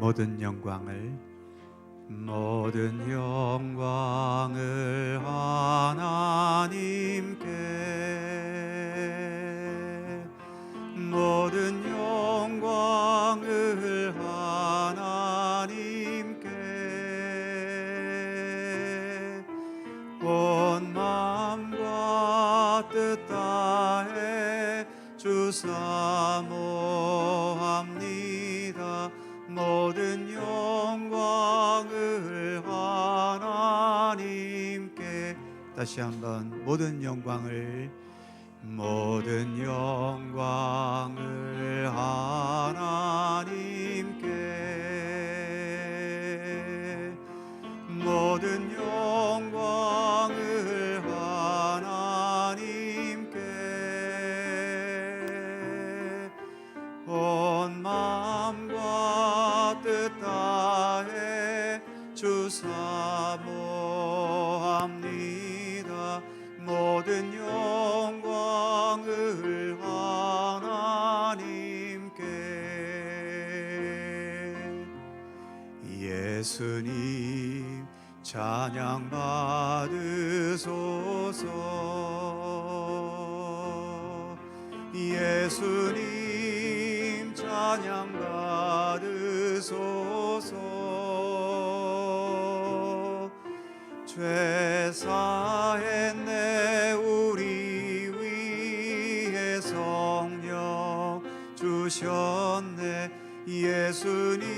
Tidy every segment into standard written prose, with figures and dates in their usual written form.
모든 영광을 하나님께, 모든 영광을 하나님께, 온 마음과 뜻 다해 주사모합니다. 모든 영광을 하나님께. 다시 한번 모든 영광을 하나님께, 모든 영광을 하나님께, 온 마음과 뜻 다해 주사모합니다. 모든 영광을 하나님께. 예수님 찬양 받으소서. 예수님 찬양 받으소서. 죄 사했네 우리 위해 성령 주셨네. 예수님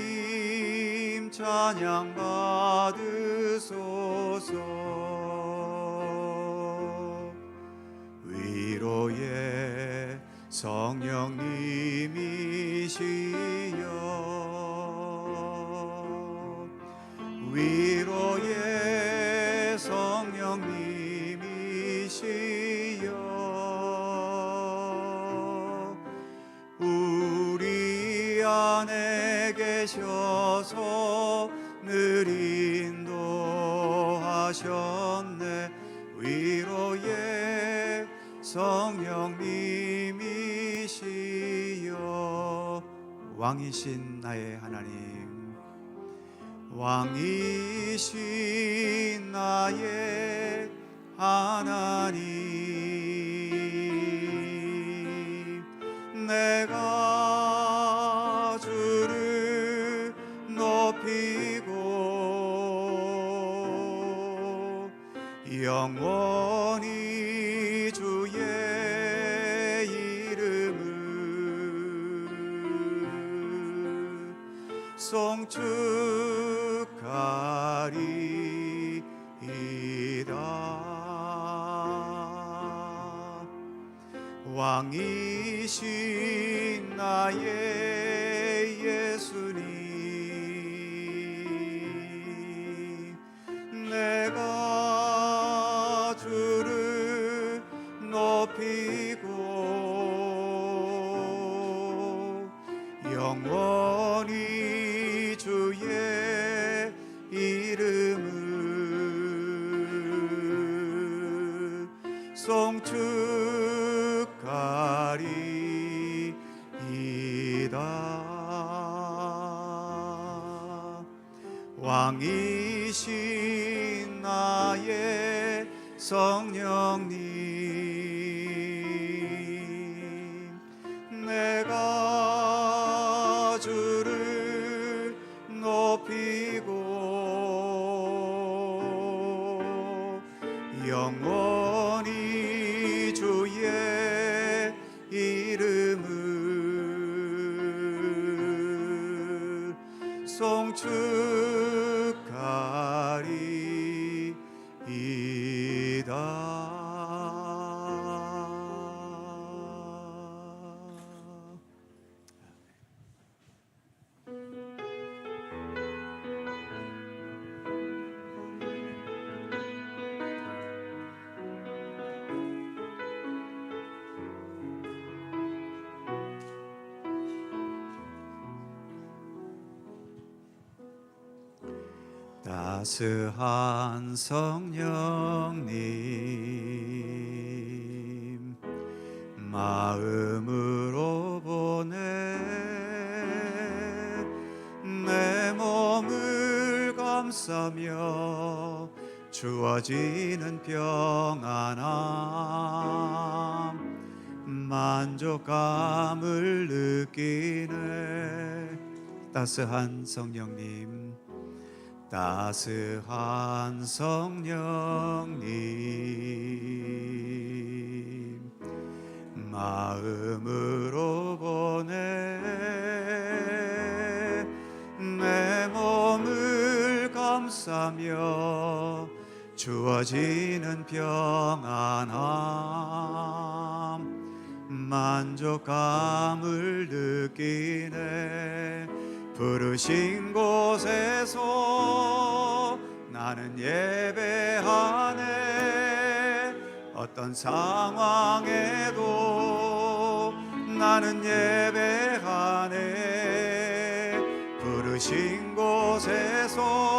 찬양 받으소서. 위로의 성령님이시여, 위로의 성령님이시여, 우리 안에 계셔서 늘 인도하셨네. 위로의 성령님이시여. 왕이신 나의 하나님, 왕이신 나의 하나님, 내가 주를 높이고 영원히 주의 이름을 송축하리이다. 왕이신 나의 예수님, 내가 주를 높이고 영원히 주의 이름을 송축하리이다. 왕이신 나의 성령님, 내가 주를 높이고 영원히 주의 이름을 송축하리이다. 따스한 성령님, 마음으로 보내 내 감싸며 주어지는 평안함 만족감을 느끼네. 따스한 성령님, 따스한 성령님, 마음으로 보내 내 몸을 감싸며 주어지는 평안함 만족감을 느끼네. 부르신 곳에서 나는 예배하네. 어떤 상황에도 나는 예배하네. 부르신 곳에서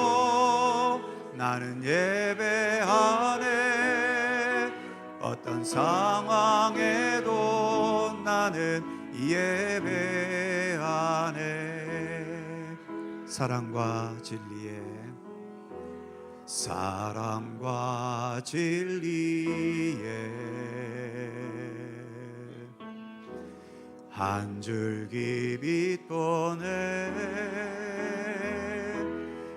나는 예배하네. 어떤 상황에도 나는 예배하네. 사랑과 진리에 사랑과 진리에 한 줄기 빛 보내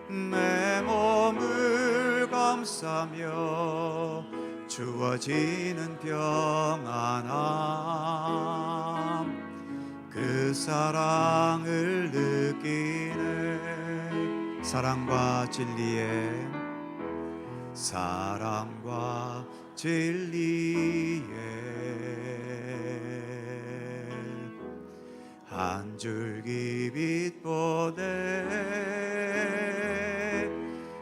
내 몸을 감싸며 주어지는 평안함 그 사랑을 느끼네. 사랑과 진리에 사랑과 진리에 한 줄기 빛 보내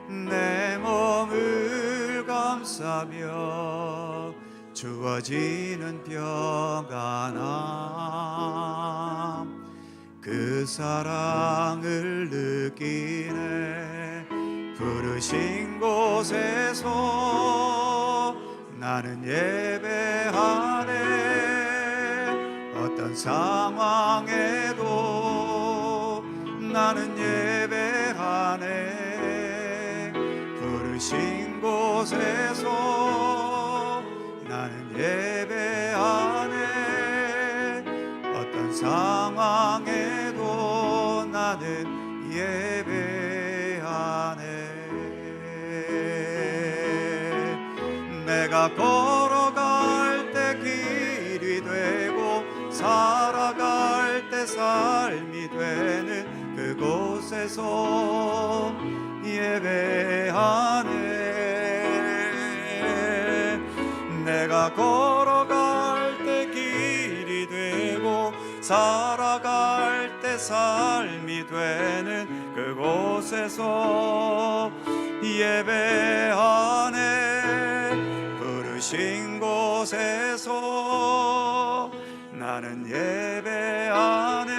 내 몸을 감싸며 주어지는 평안함 그 사랑을 느끼네. 부르신 곳에서 나는 예배하네. 어떤 상황에도 나는 예배하네. 부르신 곳에서 나는 예배하네. 어떤 상황에도 나는 예배하네. 내가 걸어갈 때 길이 되고 살아갈 때 삶이 되는 그곳에서 예배하네. 내가 걸어갈 때 길이 되고 살아갈 때 삶이 되는 그곳에서 예배하네. 부르신 곳에서 나는 예배하네.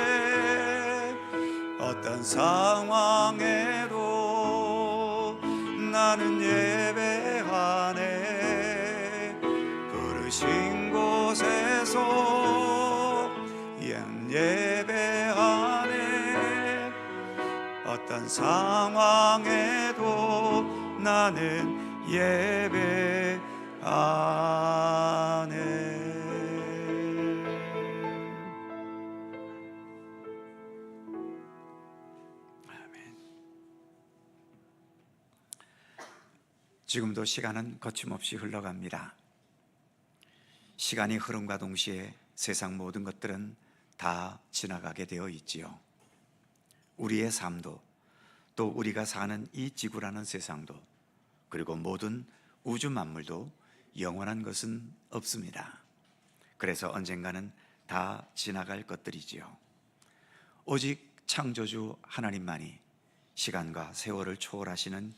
어떤 상황에도 나는 예배하네. 부르신 곳에서 예배하네. 어떤 상황에도 나는 예배하네. 아멘. 지금도 시간은 거침없이 흘러갑니다. 시간이 흐름과 동시에 세상 모든 것들은 다 지나가게 되어 있지요. 우리의 삶도 또 우리가 사는 이 지구라는 세상도 그리고 모든 우주 만물도 영원한 것은 없습니다. 그래서 언젠가는 다 지나갈 것들이지요. 오직 창조주 하나님만이 시간과 세월을 초월하시는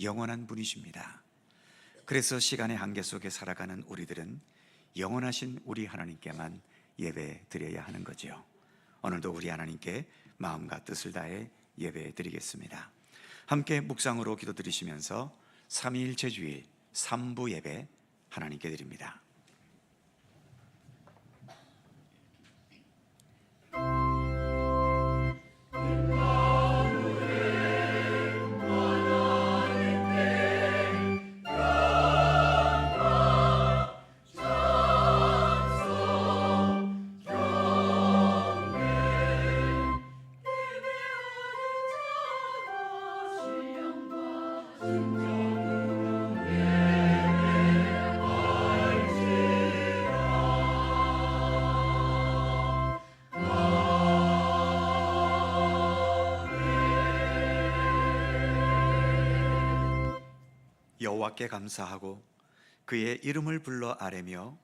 영원한 분이십니다. 그래서 시간의 한계 속에 살아가는 우리들은 영원하신 우리 하나님께만 예배 드려야 하는 거지요. 오늘도 우리 하나님께 마음과 뜻을 다해 예배 드리겠습니다. 함께 묵상으로 기도드리시면서 삼위일체주일 3부 예배 하나님께 드립니다. 여호와께 감사하고 그의 이름을 불러 아뢰며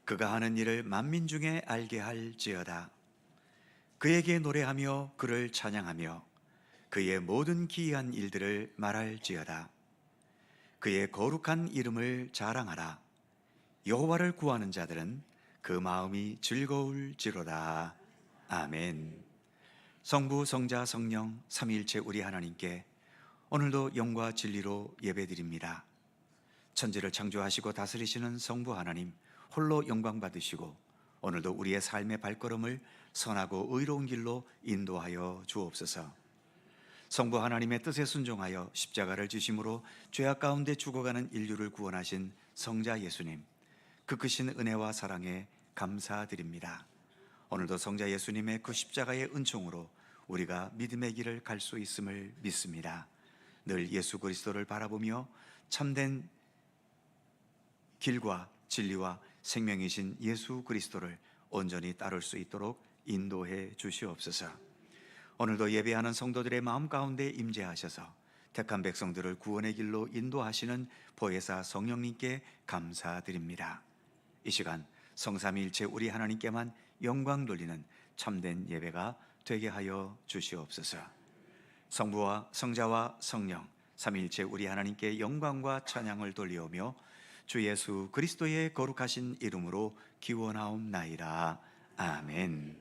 그가 하는 일을 만민 중에 알게 할지어다. 그에게 노래하며 그를 찬양하며 그의 모든 기이한 일들을 말할지어다. 그의 거룩한 이름을 자랑하라. 여호와를 구하는 자들은 그 마음이 즐거울지로다. 아멘. 성부, 성자, 성령 삼위일체 우리 하나님께 오늘도 영과 진리로 예배드립니다. 천지를 창조하시고 다스리시는 성부 하나님 홀로 영광 받으시고 오늘도 우리의 삶의 발걸음을 선하고 의로운 길로 인도하여 주옵소서. 성부 하나님의 뜻에 순종하여 십자가를 지심으로 죄악 가운데 죽어가는 인류를 구원하신 성자 예수님, 그 크신 은혜와 사랑에 감사드립니다. 오늘도 성자 예수님의 그 십자가의 은총으로 우리가 믿음의 길을 갈 수 있음을 믿습니다. 늘 예수 그리스도를 바라보며 참된 길과 진리와 생명이신 예수 그리스도를 온전히 따를 수 있도록 인도해 주시옵소서. 오늘도 예배하는 성도들의 마음 가운데 임재하셔서 택한 백성들을 구원의 길로 인도하시는 보혜사 성령님께 감사드립니다. 이 시간 성삼위일체 우리 하나님께만 영광 돌리는 참된 예배가 되게 하여 주시옵소서. 성부와 성자와 성령 삼위일체 우리 하나님께 영광과 찬양을 돌리오며 주 예수 그리스도의 거룩하신 이름으로 기원하옵나이다. 아멘.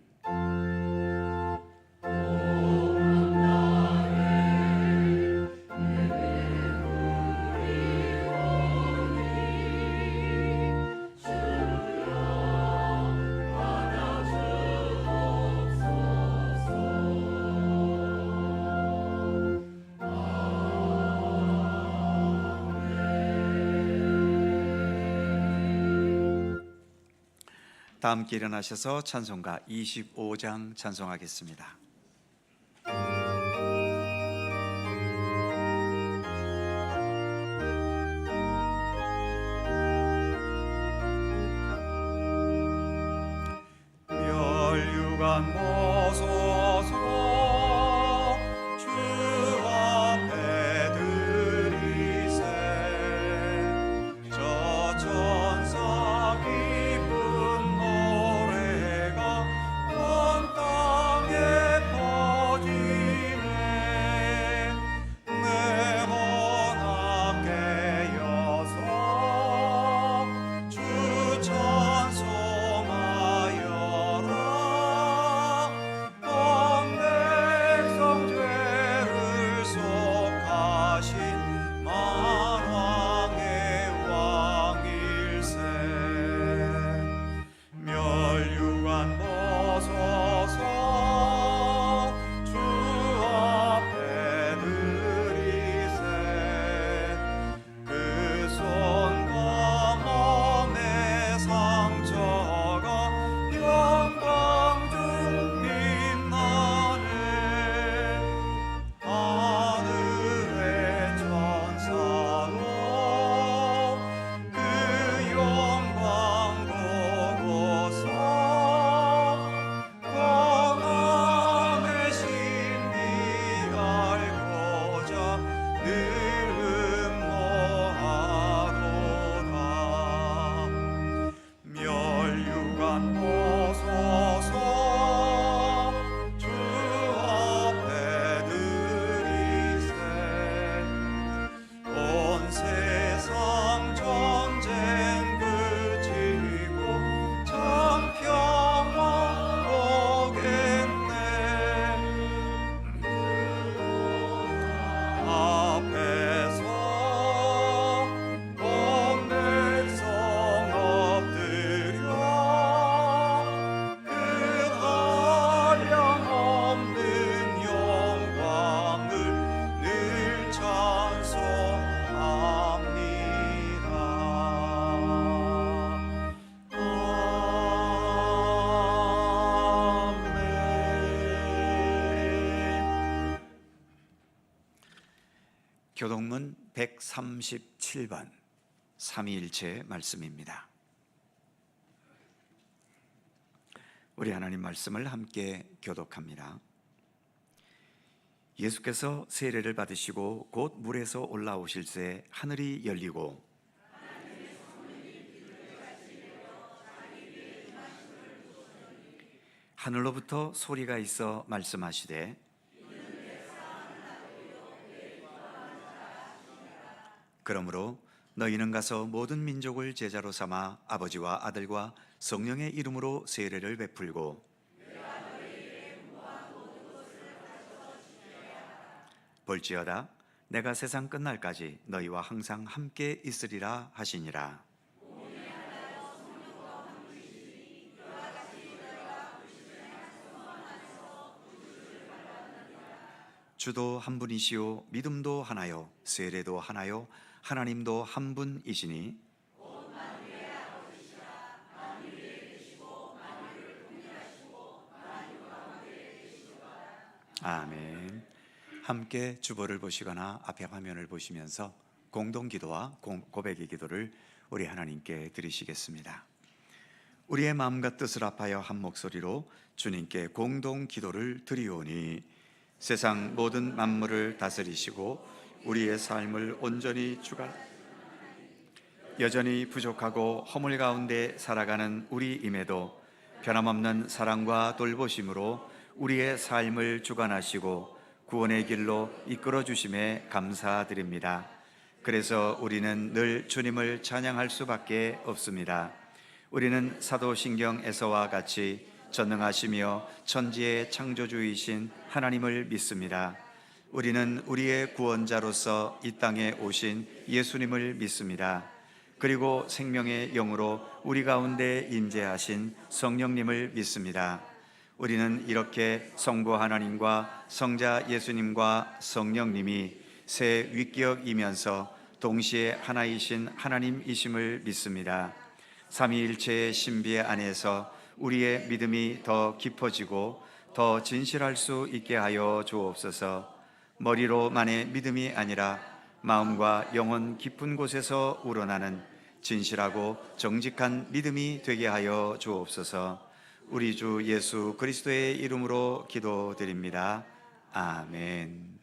다 함께 일어나셔서 찬송가 25장 찬송하겠습니다. 멸류관 보소서 주 앞에 드리세 저 천사 기쁜 노래가 온 땅에 퍼지네 내 혼합 깨어서 주 찬송하여라 온 백성 죄를 속하신 만왕의 왕일세 멸류관 보소서 주 앞에 드리세 그 손과 몸의 상처가 영광 중 빛나네 하늘의 천사로 그 영광 보고서 고난의 신비 알고자 늘 음모하도다 멸류관 보소서 주 앞에 드리세 온 세상 전쟁 그치고 참 평화 오겠네 앞에서 온 백성 엎드려 그 한량없는 영광을 늘 찬송합니다. 아멘. 교동문 137번 삼위일체 말씀입니다. 우리 하나님 말씀을 함께 교독합니다. 예수께서 세례를 받으시고 곧 물에서 올라오실새 하늘이 열리고 하늘로부터 소리가 있어 말씀하시되 그러므로 너희는 가서 모든 민족을 제자로 삼아 아버지와 아들과 성령의 이름으로 세례를 베풀고 볼지어다 내가 세상 끝날까지 너희와 항상 함께 있으리라 하시니라. 주도 한 분이시요 믿음도 하나요 세례도 하나요 하나님도 한 분이시니 아멘. 함께 주보를 보시거나 앞에 화면을 보시면서 공동기도와 고백의 기도를 우리 하나님께 드리시겠습니다. 우리의 마음과 뜻을 합하여 한 목소리로 주님께 공동기도를 드리오니 세상 모든 만물을 다스리시고 우리의 삶을 온전히 여전히 부족하고 허물 가운데 살아가는 우리임에도 변함없는 사랑과 돌보심으로 우리의 삶을 주관하시고 구원의 길로 이끌어 주심에 감사드립니다. 그래서 우리는 늘 주님을 찬양할 수밖에 없습니다. 우리는 사도신경에서와 같이 전능하시며 천지의 창조주이신 하나님을 믿습니다. 우리는 우리의 구원자로서 이 땅에 오신 예수님을 믿습니다. 그리고 생명의 영으로 우리 가운데 임재하신 성령님을 믿습니다. 우리는 이렇게 성부 하나님과 성자 예수님과 성령님이 세 위격이면서 동시에 하나이신 하나님이심을 믿습니다. 삼위일체의 신비 안에서 우리의 믿음이 더 깊어지고 더 진실할 수 있게 하여 주옵소서. 머리로만의 믿음이 아니라 마음과 영혼 깊은 곳에서 우러나는 진실하고 정직한 믿음이 되게 하여 주옵소서. 우리 주 예수 그리스도의 이름으로 기도드립니다. 아멘.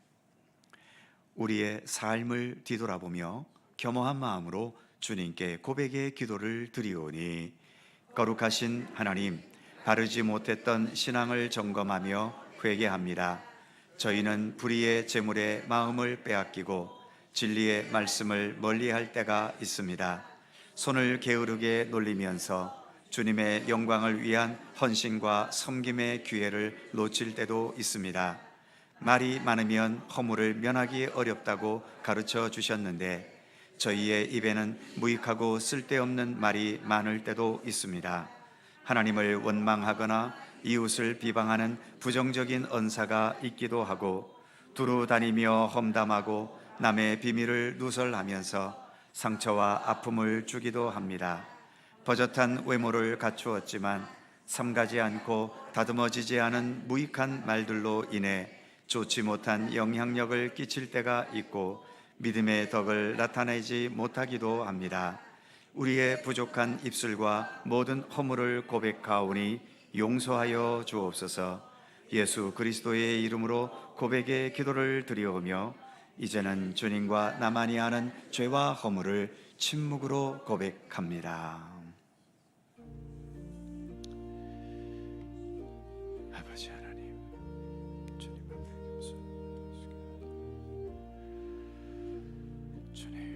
우리의 삶을 뒤돌아보며 겸허한 마음으로 주님께 고백의 기도를 드리오니 거룩하신 하나님, 바르지 못했던 신앙을 점검하며 회개합니다. 저희는 불의의 재물에 마음을 빼앗기고 진리의 말씀을 멀리할 때가 있습니다. 손을 게으르게 놀리면서 주님의 영광을 위한 헌신과 섬김의 기회를 놓칠 때도 있습니다. 말이 많으면 허물을 면하기 어렵다고 가르쳐 주셨는데 저희의 입에는 무익하고 쓸데없는 말이 많을 때도 있습니다. 하나님을 원망하거나 이웃을 비방하는 부정적인 언사가 있기도 하고 두루 다니며 험담하고 남의 비밀을 누설하면서 상처와 아픔을 주기도 합니다. 버젓한 외모를 갖추었지만 삼가지 않고 다듬어지지 않은 무익한 말들로 인해 좋지 못한 영향력을 끼칠 때가 있고 믿음의 덕을 나타내지 못하기도 합니다. 우리의 부족한 입술과 모든 허물을 고백하오니 용서하여 주옵소서. 예수 그리스도의 이름으로 고백의 기도를 드리오며 이제는 주님과 나만이 아는 죄와 허물을 침묵으로 고백합니다. 아버지 하나님, 주님 앞에 주님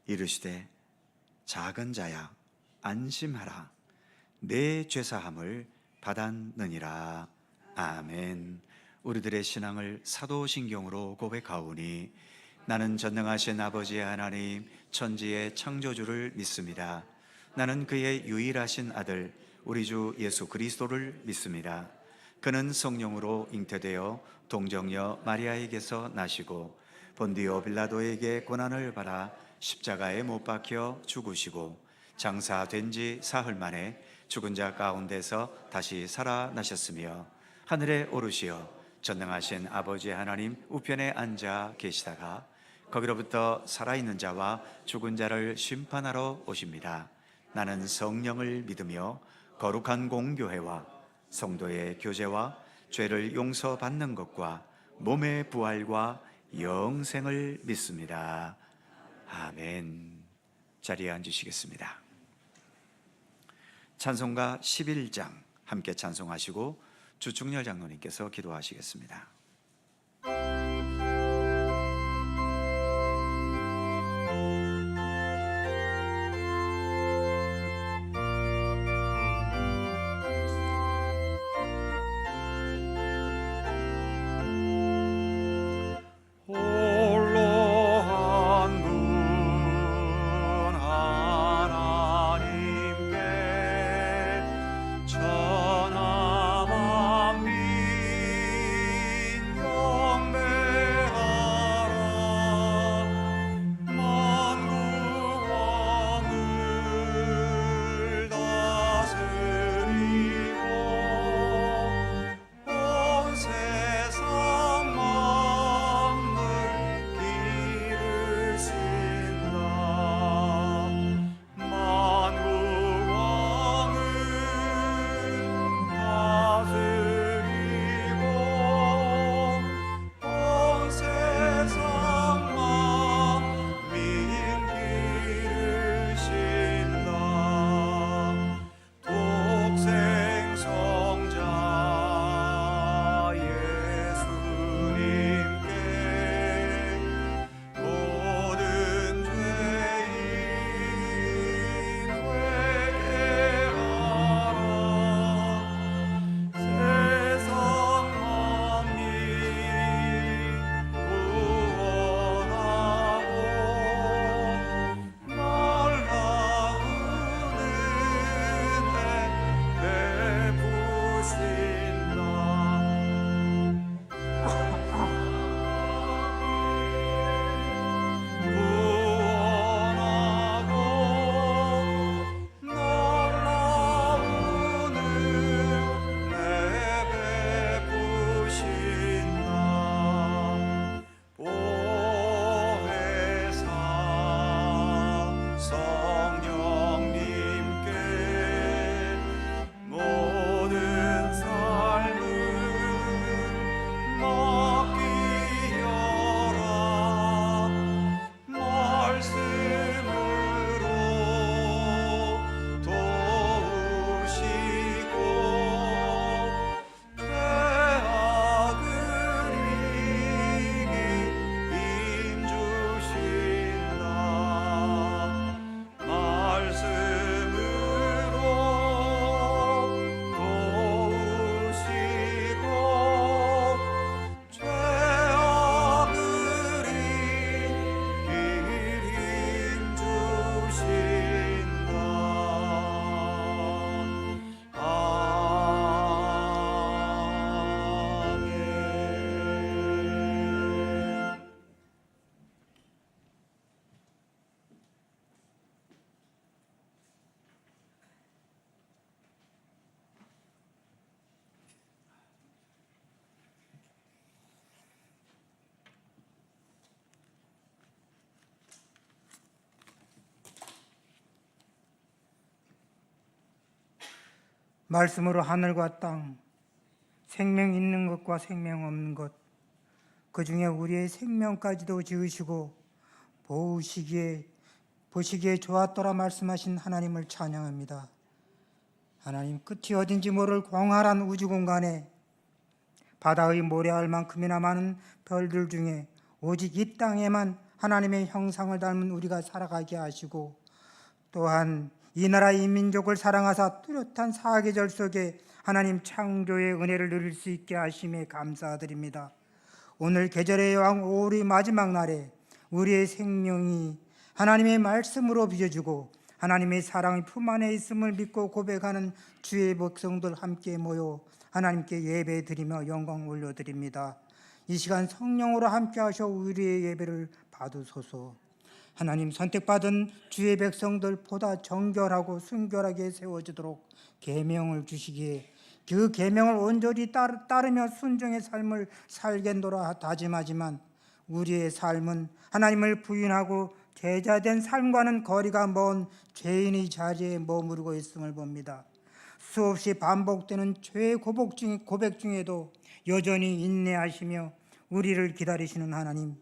이르시되 작은 자야 안심하라 내 죄사함을 받았느니라. 아멘. 우리들의 신앙을 사도신경으로 고백하오니 나는 전능하신 아버지 하나님 천지의 창조주를 믿습니다. 나는 그의 유일하신 아들 우리 주 예수 그리스도를 믿습니다. 그는 성령으로 잉태되어 동정녀 마리아에게서 나시고 본디오 빌라도에게 고난을 받아 십자가에 못 박혀 죽으시고 장사된 지 사흘 만에 죽은 자 가운데서 다시 살아나셨으며 하늘에 오르시어 전능하신 아버지 하나님 우편에 앉아 계시다가 거기로부터 살아있는 자와 죽은 자를 심판하러 오십니다. 나는 성령을 믿으며 거룩한 공교회와 성도의 교제와 죄를 용서받는 것과 몸의 부활과 영생을 믿습니다. 아멘. 자리에 앉으시겠습니다. 찬송가 11장 함께 찬송하시고 주충렬 장로님께서 기도하시겠습니다. 말씀으로 하늘과 땅, 생명 있는 것과 생명 없는 것, 그 중에 우리의 생명까지도 지으시고 보시기에 좋았더라 말씀하신 하나님을 찬양합니다. 하나님, 끝이 어딘지 모를 광활한 우주 공간에 바다의 모래알 만큼이나 많은 별들 중에 오직 이 땅에만 하나님의 형상을 닮은 우리가 살아가게 하시고, 또한 이 나라 이 민족을 사랑하사 뚜렷한 사계절 속에 하나님 창조의 은혜를 누릴 수 있게 하심에 감사드립니다. 오늘 계절의 왕 5월의 마지막 날에 우리의 생명이 하나님의 말씀으로 빚어주고 하나님의 사랑이 품 안에 있음을 믿고 고백하는 주의 백성들 함께 모여 하나님께 예배드리며 영광 올려드립니다. 이 시간 성령으로 함께 하셔 우리의 예배를 받으소서. 하나님, 선택받은 주의 백성들 보다 정결하고 순결하게 세워지도록 계명을 주시기에 그 계명을 온전히 따르며 순종의 삶을 살겠노라 다짐하지만 우리의 삶은 하나님을 부인하고 제자된 삶과는 거리가 먼 죄인의 자리에 머무르고 있음을 봅니다. 수없이 반복되는 죄의 고백 중에도 여전히 인내하시며 우리를 기다리시는 하나님,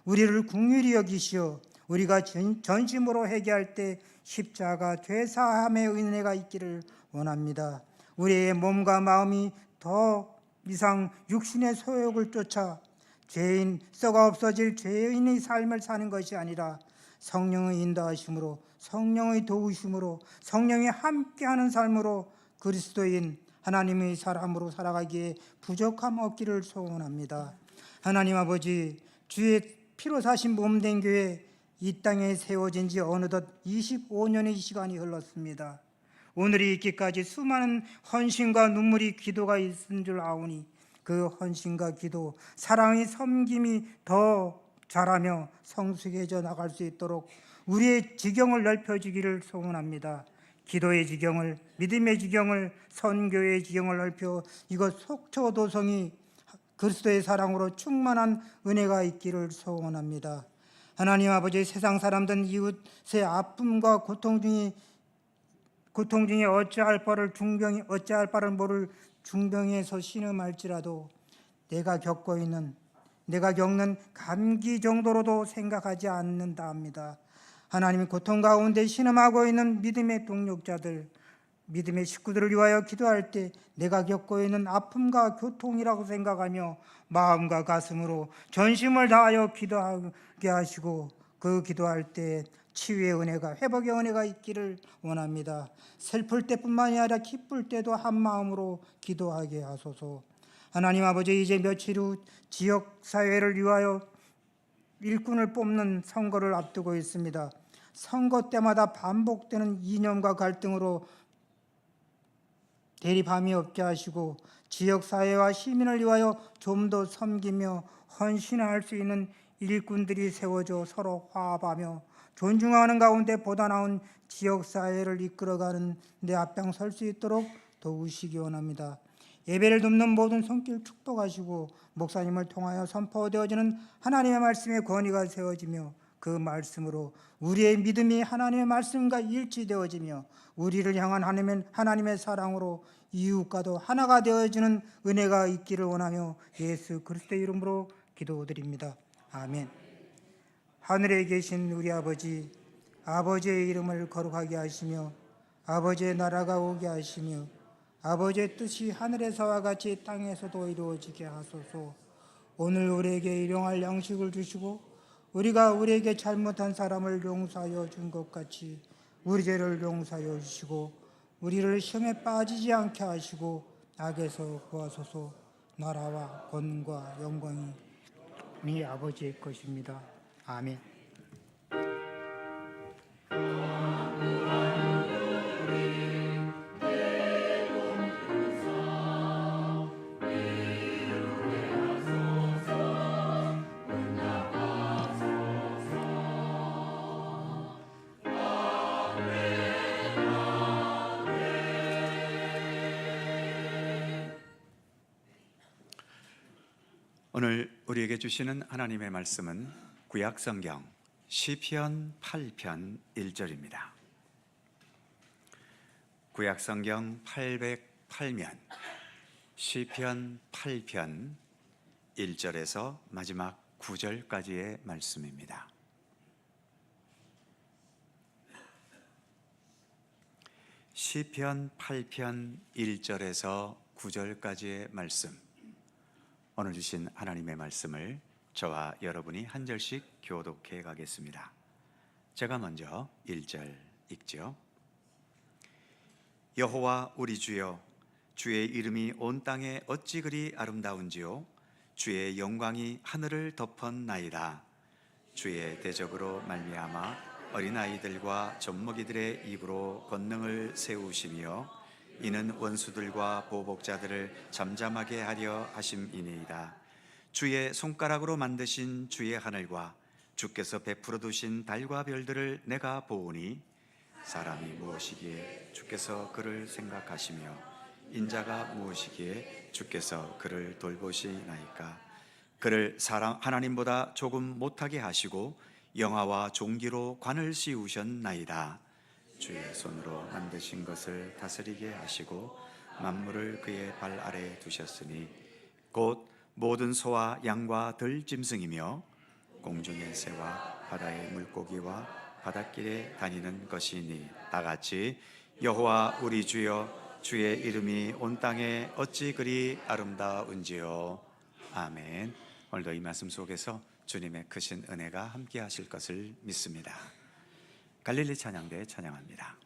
우리를 긍휼히 여기시어 우리가 전심으로 회개할 때 십자가 죄사함의 은혜가 있기를 원합니다. 우리의 몸과 마음이 더 이상 육신의 소욕을 쫓아 죄인 썩어 없어질 죄인의 삶을 사는 것이 아니라 성령의 인도하심으로, 성령의 도우심으로, 성령이 함께하는 삶으로 그리스도인 하나님의 사람으로 살아가기에 부족함 없기를 소원합니다. 하나님 아버지, 주의 피로 사신 몸된 교회 이 땅에 세워진 지 어느덧 25년의 시간이 흘렀습니다. 오늘이 있기까지 수많은 헌신과 눈물이 기도가 있은 줄 아오니 그 헌신과 기도, 사랑의 섬김이 더 자라며 성숙해져 나갈 수 있도록 우리의 지경을 넓혀주기를 소원합니다. 기도의 지경을, 믿음의 지경을, 선교의 지경을 넓혀 이것 속초도성이 그리스도의 사랑으로 충만한 은혜가 있기를 소원합니다. 하나님 아버지, 세상 사람들은 이웃의 아픔과 고통 중에 어찌할 바를 모를 중병에서 신음할지라도 내가 겪는 감기 정도로도 생각하지 않는다 합니다. 하나님, 고통 가운데 신음하고 있는 믿음의 동력자들, 믿음의 식구들을 위하여 기도할 때 내가 겪고 있는 아픔과 고통이라고 생각하며 마음과 가슴으로 전심을 다하여 기도하게 하시고 그 기도할 때 치유의 은혜가, 회복의 은혜가 있기를 원합니다. 슬플 때뿐만이 아니라 기쁠 때도 한 마음으로 기도하게 하소서. 하나님 아버지, 이제 며칠 후 지역사회를 위하여 일꾼을 뽑는 선거를 앞두고 있습니다. 선거 때마다 반복되는 이념과 갈등으로 대립함이 없게 하시고 지역사회와 시민을 위하여 좀 더 섬기며 헌신할 수 있는 일꾼들이 세워져 서로 화합하며 존중하는 가운데 보다 나은 지역사회를 이끌어가는 데 앞장설 수 있도록 도우시기 원합니다. 예배를 돕는 모든 손길 축복하시고 목사님을 통하여 선포되어지는 하나님의 말씀의 권위가 세워지며 그 말씀으로 우리의 믿음이 하나님의 말씀과 일치되어지며 우리를 향한 하나님의 사랑으로 이웃과도 하나가 되어지는 은혜가 있기를 원하며 예수 그리스도의 이름으로 기도드립니다. 아멘. 하늘에 계신 우리 아버지, 아버지의 이름을 거룩하게 하시며 아버지의 나라가 오게 하시며 아버지의 뜻이 하늘에서와 같이 땅에서도 이루어지게 하소서. 오늘 우리에게 일용할 양식을 주시고 우리가 우리에게 잘못한 사람을 용서하여 준 것 같이 우리 죄를 용서하여 주시고 우리를 시험에 빠지지 않게 하시고 악에서 구하소서. 나라와 권능과 영광이 네 아버지의 것입니다. 아멘. 오늘 우리에게 주시는 하나님의 말씀은 구약성경 시편 8편 1절입니다. 구약성경 808면 시편 8편 1절에서 마지막 9절까지의 말씀입니다. 시편 8편 1절에서 9절까지의 말씀, 오늘 주신 하나님의 말씀을 저와 여러분이 한 절씩 교독해 가겠습니다. 제가 먼저 1절 읽죠. 여호와 우리 주여, 주의 이름이 온 땅에 어찌 그리 아름다운지요. 주의 영광이 하늘을 덮었나이다. 주의 대적으로 말미암아 어린아이들과 젖먹이들의 입으로 권능을 세우시며 이는 원수들과 보복자들을 잠잠하게 하려 하심이니이다. 주의 손가락으로 만드신 주의 하늘과 주께서 베풀어 두신 달과 별들을 내가 보오니 사람이 무엇이기에 주께서 그를 생각하시며 인자가 무엇이기에 주께서 그를 돌보시나이까. 그를 사람 하나님보다 조금 못하게 하시고 영화와 종기로 관을 씌우셨나이다. 주의 손으로 만드신 것을 다스리게 하시고 만물을 그의 발 아래 두셨으니 곧 모든 소와 양과 들짐승이며 공중의 새와 바다의 물고기와 바닷길에 다니는 것이니 다 같이 여호와 우리 주여, 주의 이름이 온 땅에 어찌 그리 아름다운지요. 아멘. 오늘도 이 말씀 속에서 주님의 크신 은혜가 함께 하실 것을 믿습니다. 갈릴리 찬양대 찬양합니다.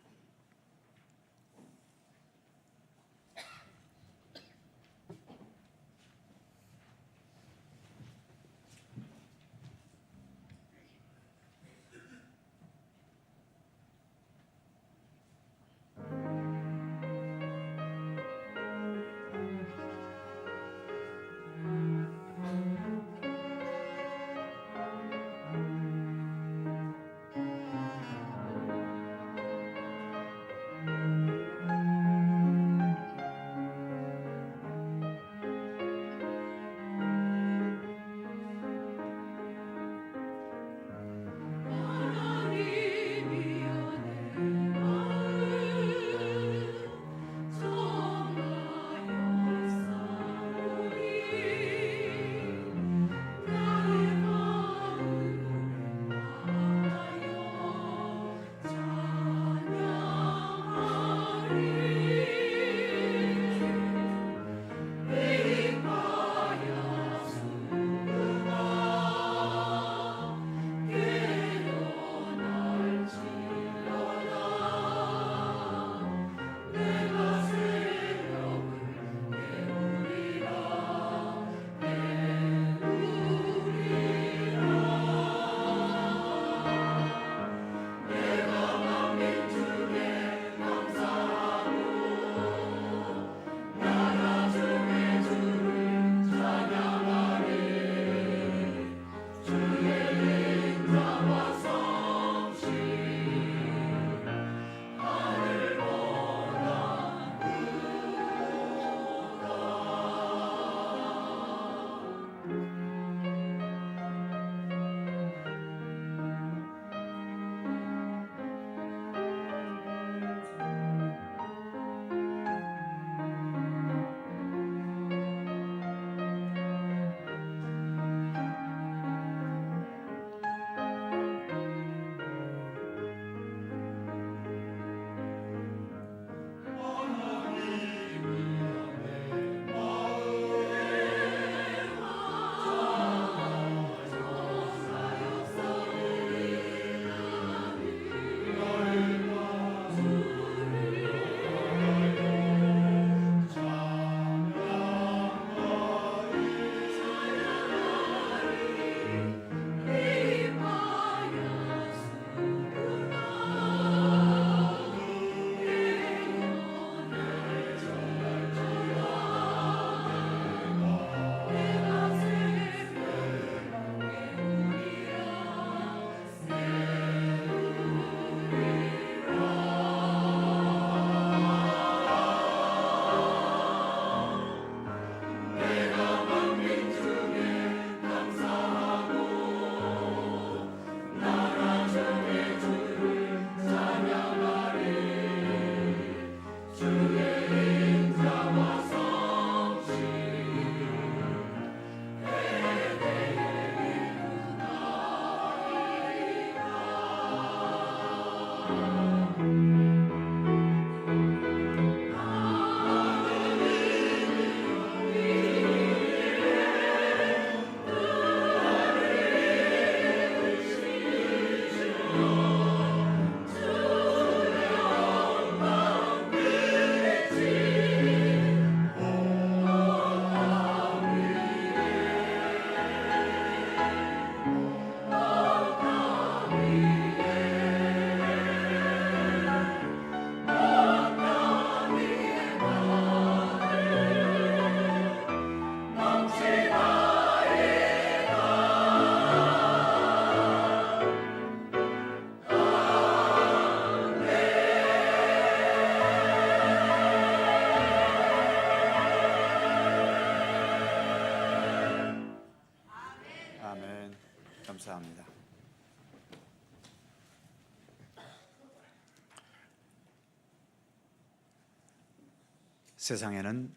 세상에는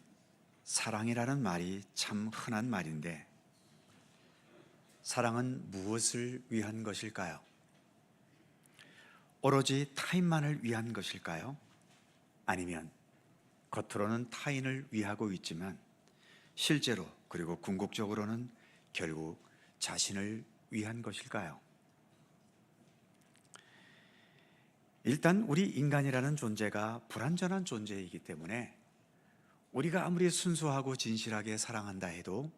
사랑이라는 말이 참 흔한 말인데, 사랑은 무엇을 위한 것일까요? 오로지 타인만을 위한 것일까요? 아니면 겉으로는 타인을 위하고 있지만 실제로 그리고 궁극적으로는 결국 자신을 위한 것일까요? 일단 우리 인간이라는 존재가 불완전한 존재이기 때문에 우리가 아무리 순수하고 진실하게 사랑한다 해도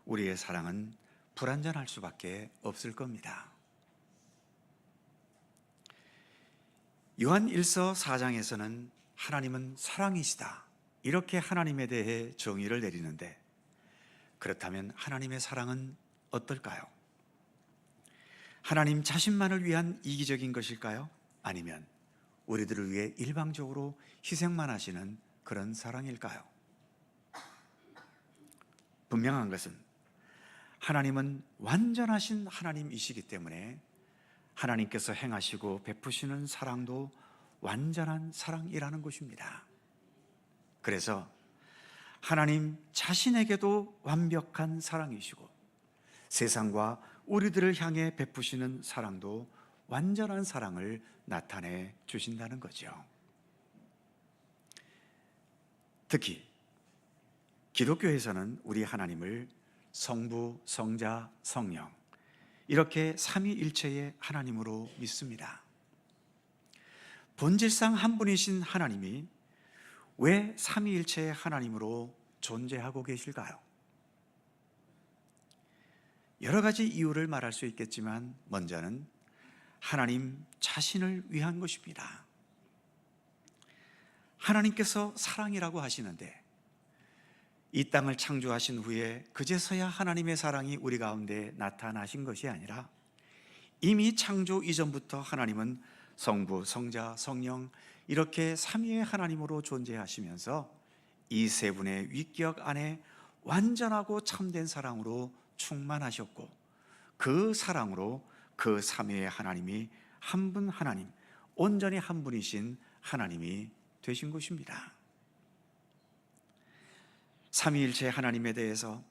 우리의 사랑은 불완전할 수밖에 없을 겁니다. 요한 1서 4장에서는 하나님은 사랑이시다, 이렇게 하나님에 대해 정의를 내리는데, 그렇다면 하나님의 사랑은 어떨까요? 하나님 자신만을 위한 이기적인 것일까요? 아니면 우리들을 위해 일방적으로 희생만 하시는 그런 사랑일까요? 분명한 것은 하나님은 완전하신 하나님이시기 때문에 하나님께서 행하시고 베푸시는 사랑도 완전한 사랑이라는 것입니다. 그래서 하나님 자신에게도 완벽한 사랑이시고 세상과 우리들을 향해 베푸시는 사랑도 완전한 사랑을 나타내 주신다는 거죠. 특히 기독교에서는 우리 하나님을 성부, 성자, 성령, 이렇게 삼위일체의 하나님으로 믿습니다. 본질상 한 분이신 하나님이 왜 삼위일체의 하나님으로 존재하고 계실까요? 여러 가지 이유를 말할 수 있겠지만 먼저는 하나님 자신을 위한 것입니다. 하나님께서 사랑이라고 하시는데 이 땅을 창조하신 후에 그제서야 하나님의 사랑이 우리 가운데 나타나신 것이 아니라 이미 창조 이전부터 하나님은 성부, 성자, 성령, 이렇게 삼위의 하나님으로 존재하시면서 이 세 분의 위격 안에 완전하고 참된 사랑으로 충만하셨고, 그 사랑으로 그 삼위의 하나님이 한 분 하나님, 온전히 한 분이신 하나님이 되신 것입니다. 삼위일체 하나님에 대해서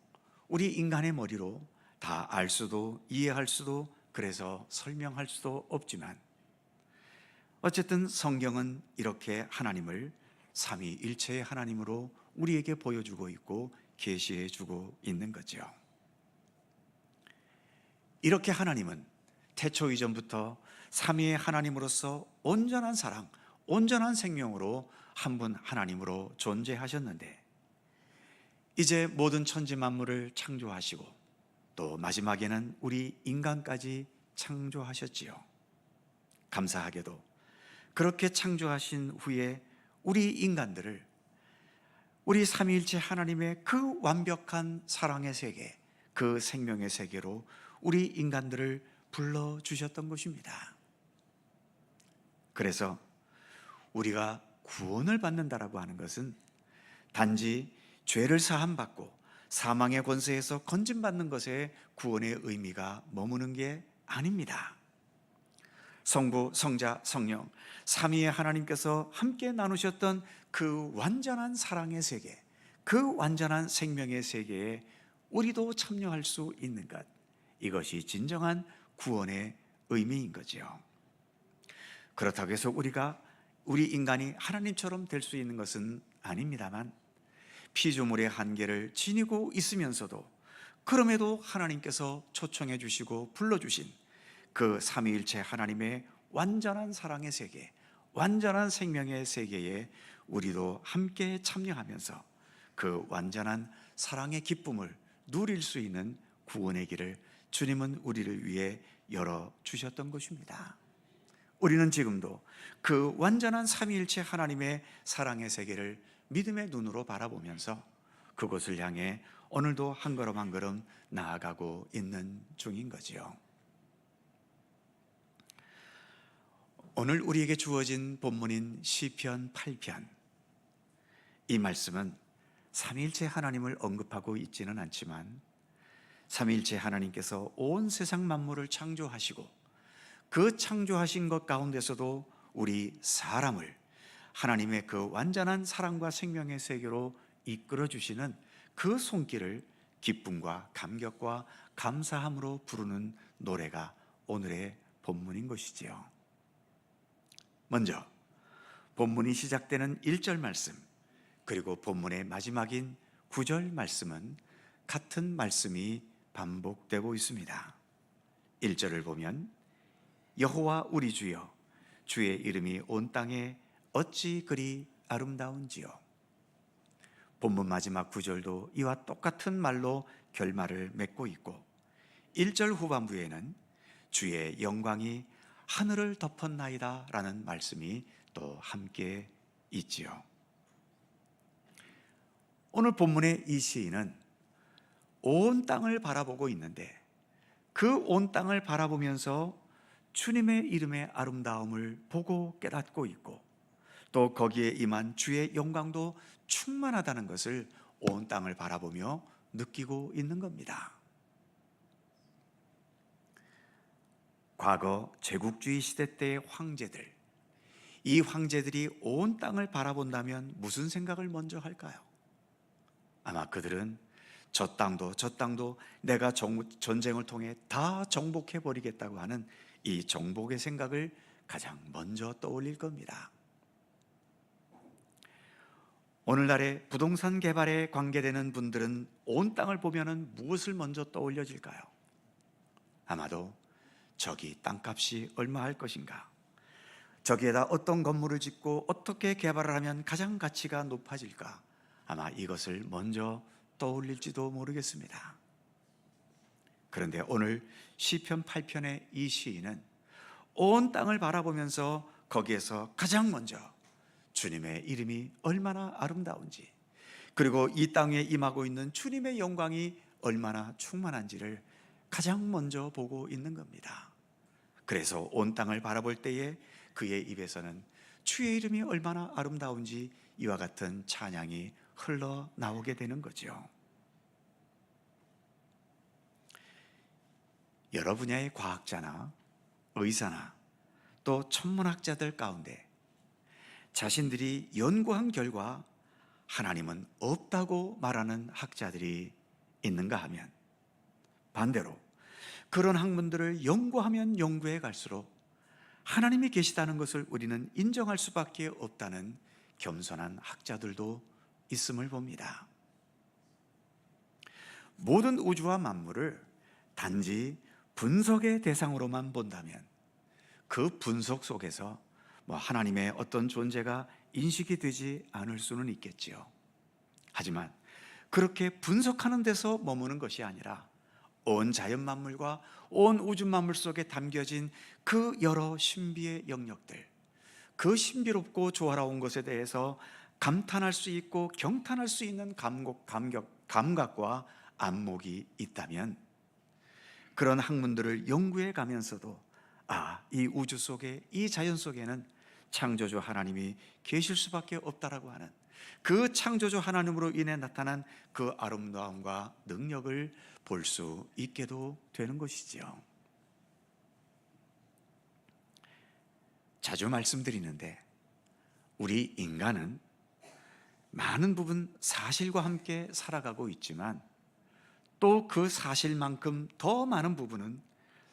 우리 인간의 머리로 다 알 수도 이해할 수도, 그래서 설명할 수도 없지만 어쨌든 성경은 이렇게 하나님을 삼위일체의 하나님으로 우리에게 보여주고 있고 계시해 주고 있는 거죠. 이렇게 하나님은 태초 이전부터 삼위의 하나님으로서 온전한 사랑, 온전한 생명으로 한 분 하나님으로 존재하셨는데, 이제 모든 천지 만물을 창조하시고 또 마지막에는 우리 인간까지 창조하셨지요. 감사하게도 그렇게 창조하신 후에 우리 인간들을 우리 삼위일체 하나님의 그 완벽한 사랑의 세계, 그 생명의 세계로 우리 인간들을 불러주셨던 것입니다. 그래서 우리가 구원을 받는다라고 하는 것은 단지 죄를 사함받고 사망의 권세에서 건진받는 것에 구원의 의미가 머무는 게 아닙니다. 성부, 성자, 성령, 삼위의 하나님께서 함께 나누셨던 그 완전한 사랑의 세계, 그 완전한 생명의 세계에 우리도 참여할 수 있는 것, 이것이 진정한 구원의 의미인 거죠. 그렇다고 해서 우리 인간이 하나님처럼 될 수 있는 것은 아닙니다만, 피조물의 한계를 지니고 있으면서도 그럼에도 하나님께서 초청해 주시고 불러주신 그 삼위일체 하나님의 완전한 사랑의 세계, 완전한 생명의 세계에 우리도 함께 참여하면서 그 완전한 사랑의 기쁨을 누릴 수 있는 구원의 길을 주님은 우리를 위해 열어주셨던 것입니다. 우리는 지금도 그 완전한 삼위일체 하나님의 사랑의 세계를 믿음의 눈으로 바라보면서 그곳을 향해 오늘도 한 걸음 한 걸음 나아가고 있는 중인 거지요. 오늘 우리에게 주어진 본문인 시편 8편, 이 말씀은 삼위일체 하나님을 언급하고 있지는 않지만 삼위일체 하나님께서 온 세상 만물을 창조하시고 그 창조하신 것 가운데서도 우리 사람을 하나님의 그 완전한 사랑과 생명의 세계로 이끌어 주시는 그 손길을 기쁨과 감격과 감사함으로 부르는 노래가 오늘의 본문인 것이지요. 먼저 본문이 시작되는 1절 말씀, 그리고 본문의 마지막인 9절 말씀은 같은 말씀이 반복되고 있습니다. 1절을 보면 여호와 우리 주여, 주의 이름이 온 땅에 어찌 그리 아름다운지요. 본문 마지막 9절도 이와 똑같은 말로 결말을 맺고 있고, 1절 후반부에는 주의 영광이 하늘을 덮었나이다 라는 말씀이 또 함께 있지요. 오늘 본문의 이 시인은 온 땅을 바라보고 있는데, 그 온 땅을 바라보면서 주님의 이름의 아름다움을 보고 깨닫고 있고, 또 거기에 임한 주의 영광도 충만하다는 것을 온 땅을 바라보며 느끼고 있는 겁니다. 과거 제국주의 시대 때의 황제들, 이 황제들이 온 땅을 바라본다면 무슨 생각을 먼저 할까요? 아마 그들은 저 땅도 내가 전쟁을 통해 다 정복해 버리겠다고 하는 이 정복의 생각을 가장 먼저 떠올릴 겁니다. 오늘날의 부동산 개발에 관계되는 분들은 온 땅을 보면은 무엇을 먼저 떠올려질까요? 아마도 저기 땅값이 얼마 할 것인가, 저기에다 어떤 건물을 짓고 어떻게 개발을 하면 가장 가치가 높아질까, 아마 이것을 먼저 떠올릴지도 모르겠습니다. 그런데 오늘 시편 8편의 이 시인은 온 땅을 바라보면서 거기에서 가장 먼저 주님의 이름이 얼마나 아름다운지, 그리고 이 땅에 임하고 있는 주님의 영광이 얼마나 충만한지를 가장 먼저 보고 있는 겁니다. 그래서 온 땅을 바라볼 때에 그의 입에서는 주의 이름이 얼마나 아름다운지 이와 같은 찬양이 흘러나오게 되는 거죠. 여러 분야의 과학자나 의사나 또 천문학자들 가운데 자신들이 연구한 결과 하나님은 없다고 말하는 학자들이 있는가 하면, 반대로 그런 학문들을 연구하면 연구해 갈수록 하나님이 계시다는 것을 우리는 인정할 수밖에 없다는 겸손한 학자들도 있음을 봅니다. 모든 우주와 만물을 단지 분석의 대상으로만 본다면 그 분석 속에서 하나님의 어떤 존재가 인식이 되지 않을 수는 있겠지요. 하지만 그렇게 분석하는 데서 머무는 것이 아니라 온 자연 만물과 온 우주 만물 속에 담겨진 그 여러 신비의 영역들, 그 신비롭고 조화로운 것에 대해서 감탄할 수 있고 경탄할 수 있는 감각과 안목이 있다면, 그런 학문들을 연구해 가면서도 이 우주 속에, 이 자연 속에는 창조주 하나님이 계실 수밖에 없다라고 하는 그 창조주 하나님으로 인해 나타난 그 아름다움과 능력을 볼 수 있게도 되는 것이지요. 자주 말씀드리는데 우리 인간은 많은 부분 사실과 함께 살아가고 있지만, 또 그 사실만큼 더 많은 부분은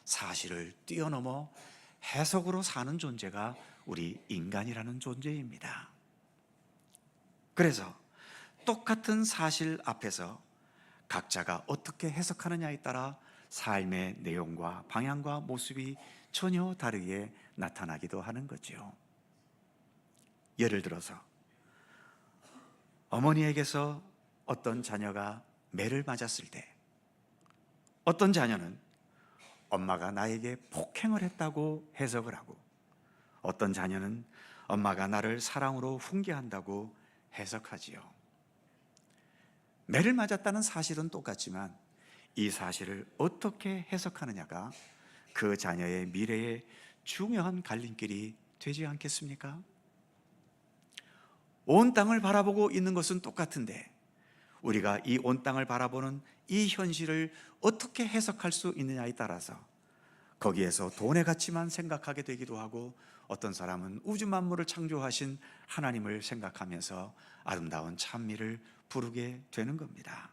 사실을 뛰어넘어 해석으로 사는 존재가 우리 인간이라는 존재입니다. 그래서 똑같은 사실 앞에서 각자가 어떻게 해석하느냐에 따라 삶의 내용과 방향과 모습이 전혀 다르게 나타나기도 하는 거죠. 예를 들어서 어머니에게서 어떤 자녀가 매를 맞았을 때, 어떤 자녀는 엄마가 나에게 폭행을 했다고 해석을 하고, 어떤 자녀는 엄마가 나를 사랑으로 훈계한다고 해석하지요. 매를 맞았다는 사실은 똑같지만 이 사실을 어떻게 해석하느냐가 그 자녀의 미래에 중요한 갈림길이 되지 않겠습니까? 온 땅을 바라보고 있는 것은 똑같은데 우리가 이 온 땅을 바라보는 이 현실을 어떻게 해석할 수 있느냐에 따라서 거기에서 돈의 가치만 생각하게 되기도 하고, 어떤 사람은 우주 만물을 창조하신 하나님을 생각하면서 아름다운 찬미를 부르게 되는 겁니다.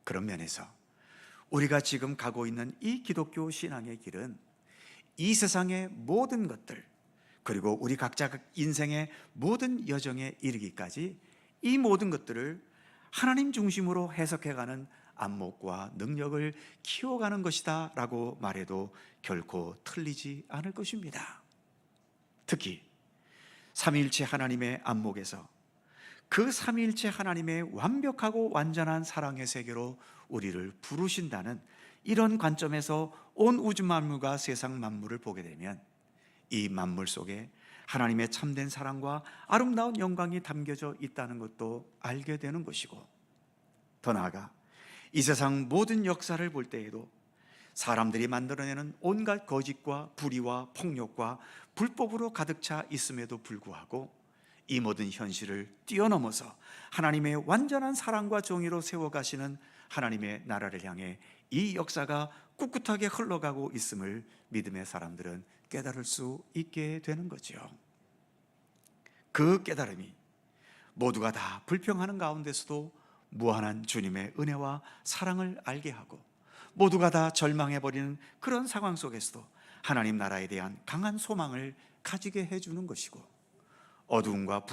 그런 면에서 우리가 지금 가고 있는 이 기독교 신앙의 길은 이 세상의 모든 것들, 그리고 우리 각자 인생의 모든 여정에 이르기까지 이 모든 것들을 하나님 중심으로 해석해가는 안목과 능력을 키워가는 것이다 라고 말해도 결코 틀리지 않을 것입니다. 특히 삼위일체 하나님의 안목에서 그 삼위일체 하나님의 완벽하고 완전한 사랑의 세계로 우리를 부르신다는 이런 관점에서 온 우주 만물과 세상 만물을 보게 되면 이 만물 속에 하나님의 참된 사랑과 아름다운 영광이 담겨져 있다는 것도 알게 되는 것이고, 더 나아가 이 세상 모든 역사를 볼 때에도 사람들이 만들어내는 온갖 거짓과 불의와 폭력과 불법으로 가득 차 있음에도 불구하고 이 모든 현실을 뛰어넘어서 하나님의 완전한 사랑과 정의로 세워가시는 하나님의 나라를 향해 이 역사가 꿋꿋하게 흘러가고 있음을 믿음의 사람들은 깨달을 수 있게 되는 거죠. 그 깨달음이 모두가 다 불평하는 가운데서도 무한한 주님의 은혜와 사랑을 알게 하고, 모두가 다 절망해버리는 그런 상황 속에서도 하나님 나라에 대한 강한 소망을 가지게 해주는 것이고, 어두움과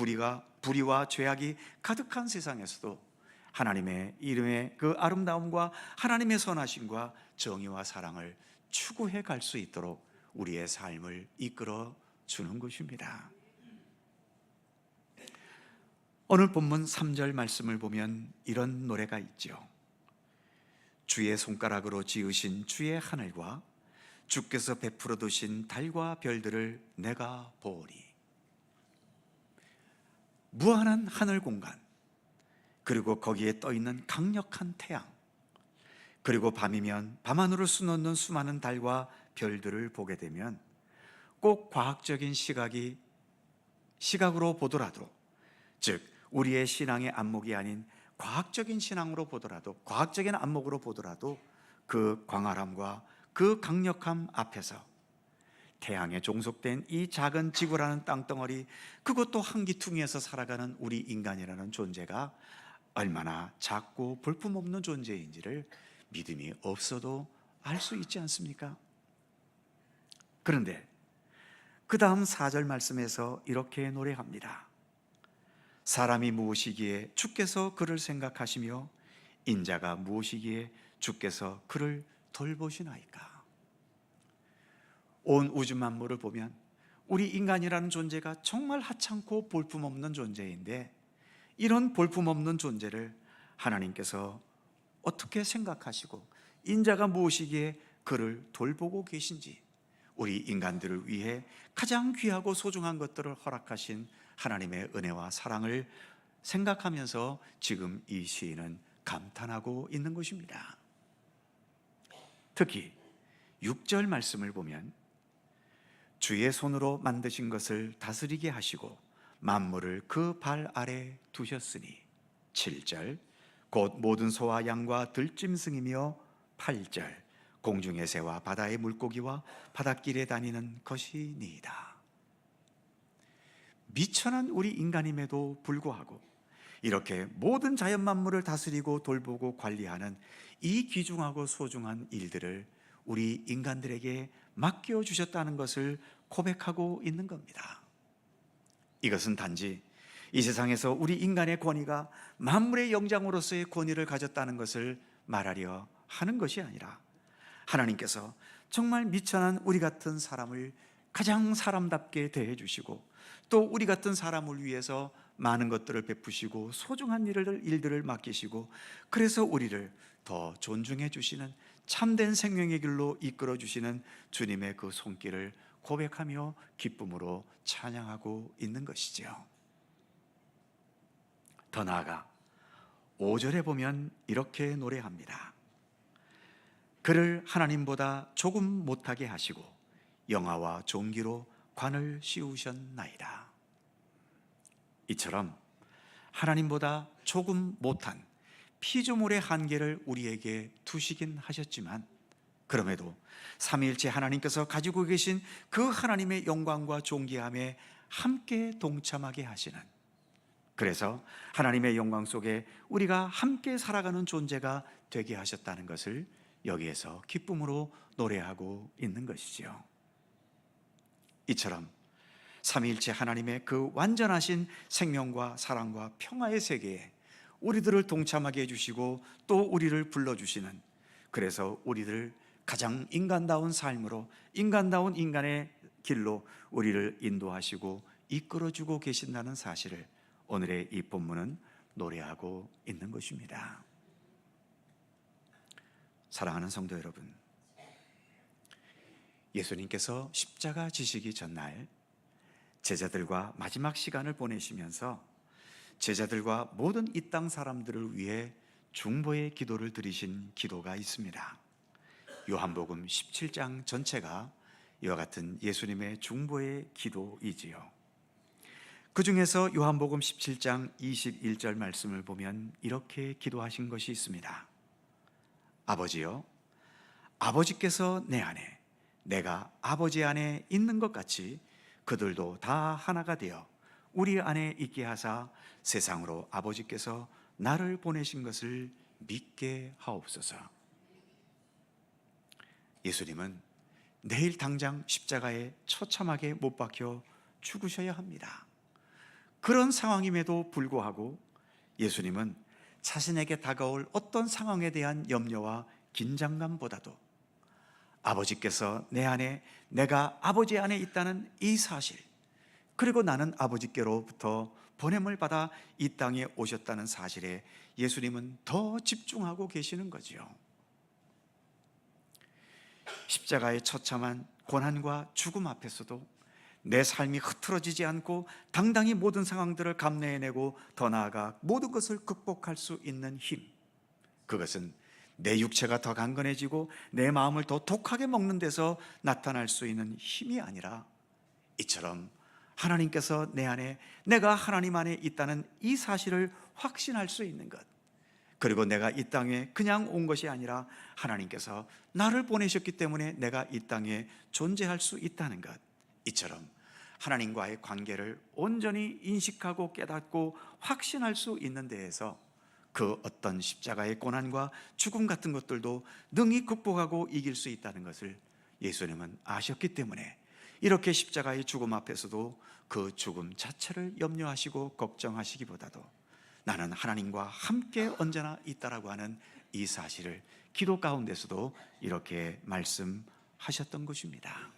불의와 죄악이 가득한 세상에서도 하나님의 이름의 그 아름다움과 하나님의 선하심과 정의와 사랑을 추구해 갈 수 있도록 우리의 삶을 이끌어 주는 것입니다. 오늘 본문 3절 말씀을 보면 이런 노래가 있죠. 주의 손가락으로 지으신 주의 하늘과 주께서 베풀어 두신 달과 별들을 내가 보오리. 무한한 하늘 공간, 그리고 거기에 떠있는 강력한 태양, 그리고 밤이면 밤하늘을 수놓는 수많은 달과 별들을 보게 되면 꼭 과학적인 시각으로 보더라도, 즉 우리의 신앙의 안목이 아닌 과학적인 신앙으로 보더라도, 과학적인 안목으로 보더라도 그 광활함과 그 강력함 앞에서 태양에 종속된 이 작은 지구라는 땅덩어리, 그것도 한기퉁이에서 살아가는 우리 인간이라는 존재가 얼마나 작고 볼품없는 존재인지를 믿음이 없어도 알 수 있지 않습니까? 그런데 그 다음 4절 말씀에서 이렇게 노래합니다. 사람이 무엇이기에 주께서 그를 생각하시며 인자가 무엇이기에 주께서 그를 돌보시나이까. 온 우주 만물을 보면 우리 인간이라는 존재가 정말 하찮고 볼품없는 존재인데, 이런 볼품없는 존재를 하나님께서 어떻게 생각하시고 인자가 무엇이기에 그를 돌보고 계신지, 우리 인간들을 위해 가장 귀하고 소중한 것들을 허락하신 하나님의 은혜와 사랑을 생각하면서 지금 이 시인은 감탄하고 있는 것입니다. 특히 6절 말씀을 보면 주의 손으로 만드신 것을 다스리게 하시고 만물을 그 발 아래 두셨으니, 7절 곧 모든 소와 양과 들짐승이며, 8절 공중의 새와 바다의 물고기와 바닷길에 다니는 것이니이다. 미천한 우리 인간임에도 불구하고 이렇게 모든 자연 만물을 다스리고 돌보고 관리하는 이 귀중하고 소중한 일들을 우리 인간들에게 맡겨주셨다는 것을 고백하고 있는 겁니다. 이것은 단지 이 세상에서 우리 인간의 권위가 만물의 영장으로서의 권위를 가졌다는 것을 말하려 하는 것이 아니라, 하나님께서 정말 미천한 우리 같은 사람을 가장 사람답게 대해주시고, 또 우리 같은 사람을 위해서 많은 것들을 베푸시고 소중한 일들을 맡기시고, 그래서 우리를 더 존중해 주시는 참된 생명의 길로 이끌어 주시는 주님의 그 손길을 고백하며 기쁨으로 찬양하고 있는 것이죠. 더 나아가 5절에 보면 이렇게 노래합니다. 그를 하나님보다 조금 못하게 하시고 영화와 종기로 관을 씌우셨나이다. 이처럼 하나님보다 조금 못한 피조물의 한계를 우리에게 두시긴 하셨지만, 그럼에도 삼위일체 하나님께서 가지고 계신 그 하나님의 영광과 존귀함에 함께 동참하게 하시는, 그래서 하나님의 영광 속에 우리가 함께 살아가는 존재가 되게 하셨다는 것을 여기에서 기쁨으로 노래하고 있는 것이지요. 이처럼 삼위일체 하나님의 그 완전하신 생명과 사랑과 평화의 세계에 우리들을 동참하게 해주시고 또 우리를 불러주시는, 그래서 우리를 가장 인간다운 삶으로, 인간다운 인간의 길로 우리를 인도하시고 이끌어주고 계신다는 사실을 오늘의 이 본문은 노래하고 있는 것입니다. 사랑하는 성도 여러분, 예수님께서 십자가 지시기 전날 제자들과 마지막 시간을 보내시면서 제자들과 모든 이 땅 사람들을 위해 중보의 기도를 드리신 기도가 있습니다. 요한복음 17장 전체가 이와 같은 예수님의 중보의 기도이지요. 그 중에서 요한복음 17장 21절 말씀을 보면 이렇게 기도하신 것이 있습니다. 아버지여, 아버지께서 내 안에, 내가 아버지 안에 있는 것 같이 그들도 다 하나가 되어 우리 안에 있게 하사 세상으로 아버지께서 나를 보내신 것을 믿게 하옵소서. 예수님은 내일 당장 십자가에 처참하게 못 박혀 죽으셔야 합니다. 그런 상황임에도 불구하고 예수님은 자신에게 다가올 어떤 상황에 대한 염려와 긴장감보다도 아버지께서 내 안에, 내가 아버지 안에 있다는 이 사실, 그리고 나는 아버지께로부터 보냄을 받아 이 땅에 오셨다는 사실에 예수님은 더 집중하고 계시는 거지요. 십자가의 처참한 고난과 죽음 앞에서도 내 삶이 흐트러지지 않고 당당히 모든 상황들을 감내해내고 더 나아가 모든 것을 극복할 수 있는 힘, 그것은 내 육체가 더 강건해지고 내 마음을 더 독하게 먹는 데서 나타날 수 있는 힘이 아니라, 이처럼 하나님께서 내 안에, 내가 하나님 안에 있다는 이 사실을 확신할 수 있는 것, 그리고 내가 이 땅에 그냥 온 것이 아니라 하나님께서 나를 보내셨기 때문에 내가 이 땅에 존재할 수 있다는 것, 이처럼 하나님과의 관계를 온전히 인식하고 깨닫고 확신할 수 있는 데에서 그 어떤 십자가의 고난과 죽음 같은 것들도 능히 극복하고 이길 수 있다는 것을 예수님은 아셨기 때문에 이렇게 십자가의 죽음 앞에서도 그 죽음 자체를 염려하시고 걱정하시기보다도 나는 하나님과 함께 언제나 있다라고 하는 이 사실을 기도 가운데서도 이렇게 말씀하셨던 것입니다.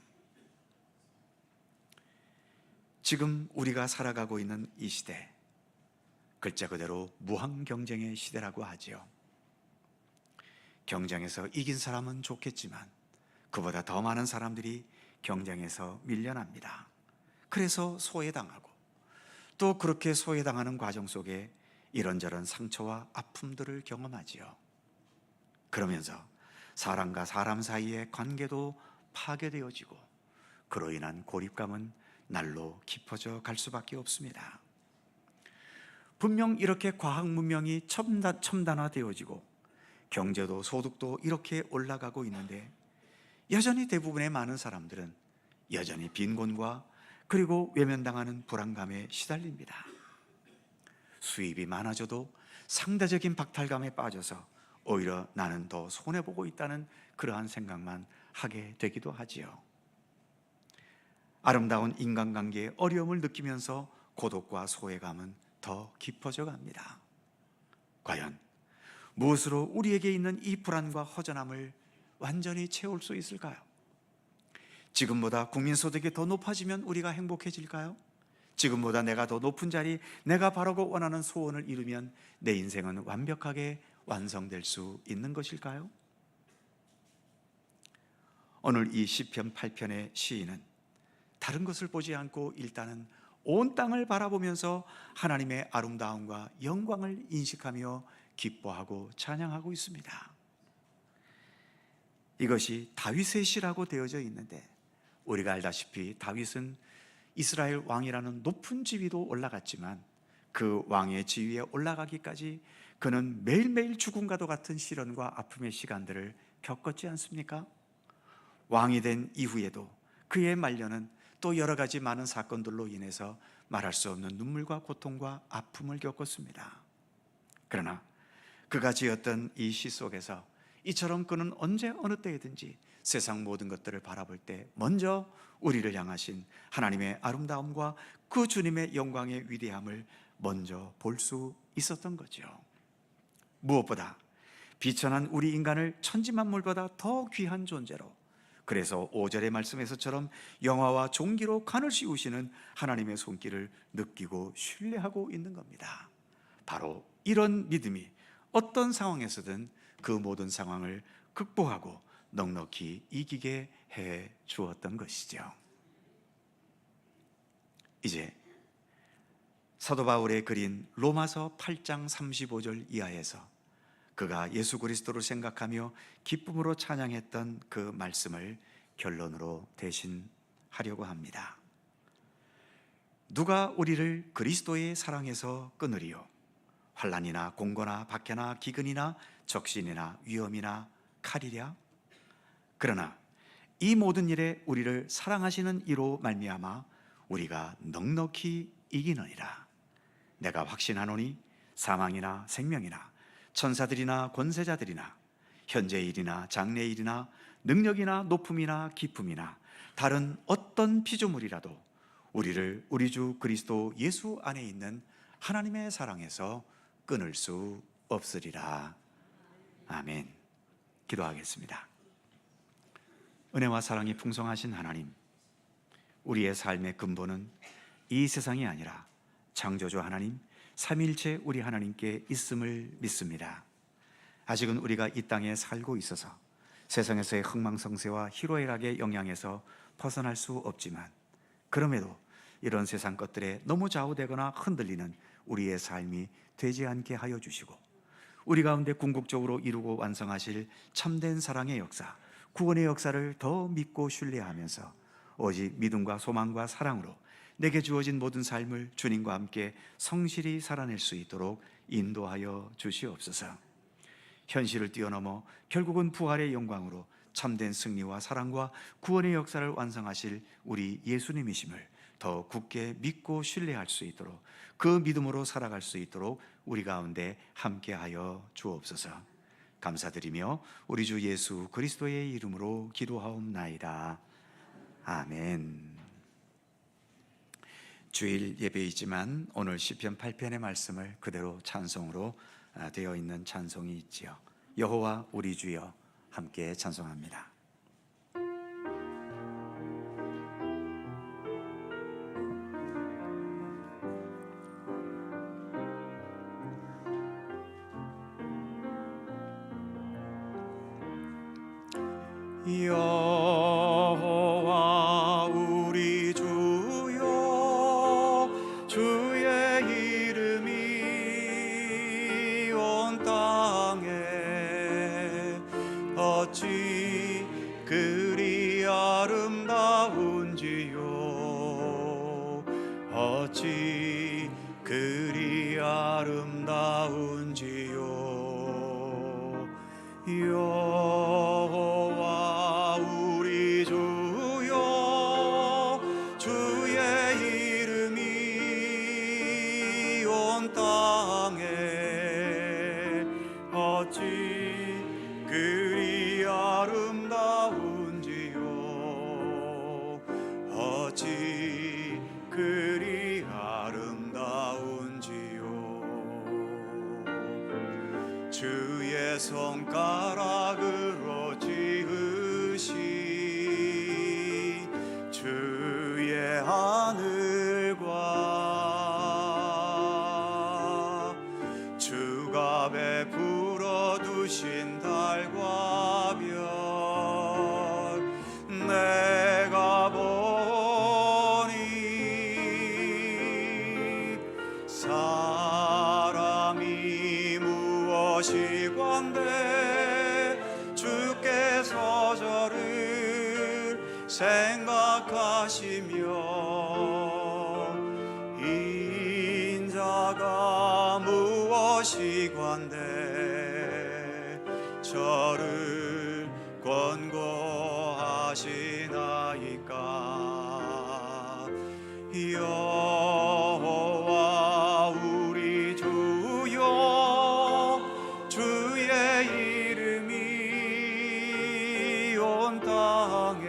지금 우리가 살아가고 있는 이 시대, 글자 그대로 무한 경쟁의 시대라고 하지요. 경쟁에서 이긴 사람은 좋겠지만 그보다 더 많은 사람들이 경쟁에서 밀려납니다. 그래서 소외당하고, 또 그렇게 소외당하는 과정 속에 이런저런 상처와 아픔들을 경험하지요. 그러면서 사람과 사람 사이의 관계도 파괴되어지고 그로 인한 고립감은 날로 깊어져 갈 수밖에 없습니다. 분명 이렇게 과학 문명이 첨단화되어지고 경제도 소득도 이렇게 올라가고 있는데 여전히 대부분의 많은 사람들은 여전히 빈곤과 그리고 외면당하는 불안감에 시달립니다. 수입이 많아져도 상대적인 박탈감에 빠져서 오히려 나는 더 손해보고 있다는 그러한 생각만 하게 되기도 하지요. 아름다운 인간관계에 어려움을 느끼면서 고독과 소외감은 더 깊어져 갑니다. 과연 무엇으로 우리에게 있는 이 불안과 허전함을 완전히 채울 수 있을까요? 지금보다 국민소득이 더 높아지면 우리가 행복해질까요? 지금보다 내가 더 높은 자리, 내가 바라고 원하는 소원을 이루면 내 인생은 완벽하게 완성될 수 있는 것일까요? 오늘 이 시편 8편의 시인은 다른 것을 보지 않고 일단은 온 땅을 바라보면서 하나님의 아름다움과 영광을 인식하며 기뻐하고 찬양하고 있습니다. 이것이 다윗의 시라고 되어져 있는데 우리가 알다시피 다윗은 이스라엘 왕이라는 높은 지위도 올라갔지만 그 왕의 지위에 올라가기까지 그는 매일매일 죽음과도 같은 시련과 아픔의 시간들을 겪었지 않습니까? 왕이 된 이후에도 그의 말년은 또 여러 가지 많은 사건들로 인해서 말할 수 없는 눈물과 고통과 아픔을 겪었습니다. 그러나 그가 지었던 이 시 속에서 이처럼 그는 언제 어느 때이든지 세상 모든 것들을 바라볼 때 먼저 우리를 향하신 하나님의 아름다움과 그 주님의 영광의 위대함을 먼저 볼 수 있었던 거죠. 무엇보다 비천한 우리 인간을 천지만물보다 더 귀한 존재로, 그래서 5절의 말씀에서처럼 영화와 종기로 간을 씌우시는 하나님의 손길을 느끼고 신뢰하고 있는 겁니다. 바로 이런 믿음이 어떤 상황에서든 그 모든 상황을 극복하고 넉넉히 이기게 해 주었던 것이죠. 이제 사도 바울의 그린 로마서 8장 35절 이하에서 그가 예수 그리스도를 생각하며 기쁨으로 찬양했던 그 말씀을 결론으로 대신하려고 합니다. 누가 우리를 그리스도의 사랑에서 끊으리요? 환난이나 공고나 박해나 기근이나 적신이나 위험이나 칼이랴? 그러나 이 모든 일에 우리를 사랑하시는 이로 말미암아 우리가 넉넉히 이기느니라. 내가 확신하노니 사망이나 생명이나 천사들이나 권세자들이나 현재 일이나 장래 일이나 능력이나 높음이나 깊음이나 다른 어떤 피조물이라도 우리를 우리 주 그리스도 예수 안에 있는 하나님의 사랑에서 끊을 수 없으리라. 아멘. 기도하겠습니다. 은혜와 사랑이 풍성하신 하나님, 우리의 삶의 근본은 이 세상이 아니라 창조주 하나님, 삼위일체 우리 하나님께 있음을 믿습니다. 아직은 우리가 이 땅에 살고 있어서 세상에서의 흥망성쇠와 희로애락의 영향에서 벗어날 수 없지만, 그럼에도 이런 세상 것들에 너무 좌우되거나 흔들리는 우리의 삶이 되지 않게 하여 주시고, 우리 가운데 궁극적으로 이루고 완성하실 참된 사랑의 역사, 구원의 역사를 더 믿고 신뢰하면서 오직 믿음과 소망과 사랑으로 내게 주어진 모든 삶을 주님과 함께 성실히 살아낼 수 있도록 인도하여 주시옵소서. 현실을 뛰어넘어 결국은 부활의 영광으로 참된 승리와 사랑과 구원의 역사를 완성하실 우리 예수님이심을 더 굳게 믿고 신뢰할 수 있도록, 그 믿음으로 살아갈 수 있도록 우리 가운데 함께하여 주옵소서. 감사드리며 우리 주 예수 그리스도의 이름으로 기도하옵나이다. 아멘. 주일 예배이지만 오늘 시편 8편의 말씀을 그대로 찬송으로 되어 있는 찬송이 있지요. 여호와 우리 주여 함께 찬송합니다. 여호와 우리 주여, 주의 이름이 온 땅에 어찌 그리 아름다운지요, 어찌 그리 아름다운지요. 여호와 우리 주여, 주의 이름이 온 땅에 어찌 그리 아름다운지요, 어찌 그리 아름다운지요. 주의 손가락으로 지으신 주의 하늘과 주가 베풀어 두신 달과 별, 내가 보니 사람이 무엇이 관대 주께서 저를 생각하시며 인자가 무엇이 관대 저를 권고하시느냐. 여호와 우리 주여, 주의 이름이 온 땅에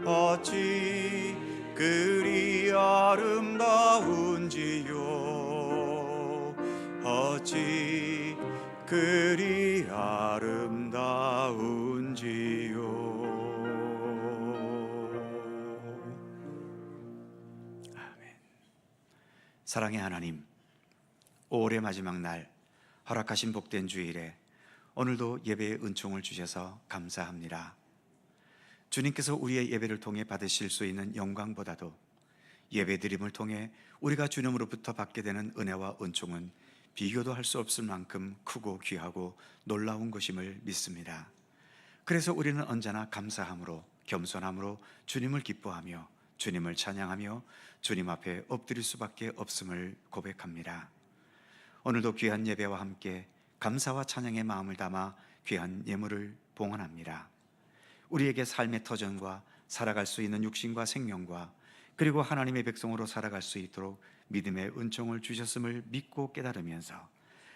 어찌 그리 아름다운지요, 어찌 그리 아름다운지요. 사랑의 하나님, 5월의 마지막 날 허락하신 복된 주일에 오늘도 예배의 은총을 주셔서 감사합니다. 주님께서 우리의 예배를 통해 받으실 수 있는 영광보다도 예배드림을 통해 우리가 주님으로부터 받게 되는 은혜와 은총은 비교도 할 수 없을 만큼 크고 귀하고 놀라운 것임을 믿습니다. 그래서 우리는 언제나 감사함으로, 겸손함으로 주님을 기뻐하며 주님을 찬양하며 주님 앞에 엎드릴 수밖에 없음을 고백합니다. 오늘도 귀한 예배와 함께 감사와 찬양의 마음을 담아 귀한 예물을 봉헌합니다. 우리에게 삶의 터전과 살아갈 수 있는 육신과 생명과 그리고 하나님의 백성으로 살아갈 수 있도록 믿음의 은총을 주셨음을 믿고 깨달으면서,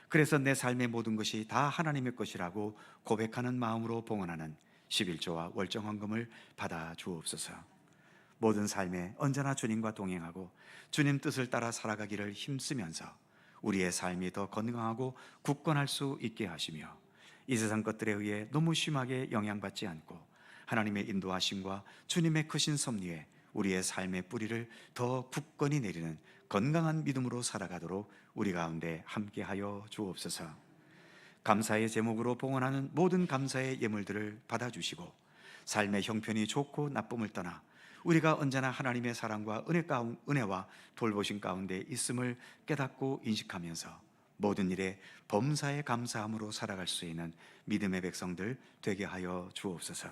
그래서 내 삶의 모든 것이 다 하나님의 것이라고 고백하는 마음으로 봉헌하는 11조와 월정헌금을 받아 주옵소서. 모든 삶에 언제나 주님과 동행하고 주님 뜻을 따라 살아가기를 힘쓰면서 우리의 삶이 더 건강하고 굳건할 수 있게 하시며, 이 세상 것들에 의해 너무 심하게 영향받지 않고 하나님의 인도하심과 주님의 크신 섭리에 우리의 삶의 뿌리를 더 굳건히 내리는 건강한 믿음으로 살아가도록 우리 가운데 함께하여 주옵소서. 감사의 제목으로 봉헌하는 모든 감사의 예물들을 받아주시고, 삶의 형편이 좋고 나쁨을 떠나 우리가 언제나 하나님의 사랑과 은혜와 돌보심 가운데 있음을 깨닫고 인식하면서 모든 일에 범사에 감사함으로 살아갈 수 있는 믿음의 백성들 되게 하여 주옵소서.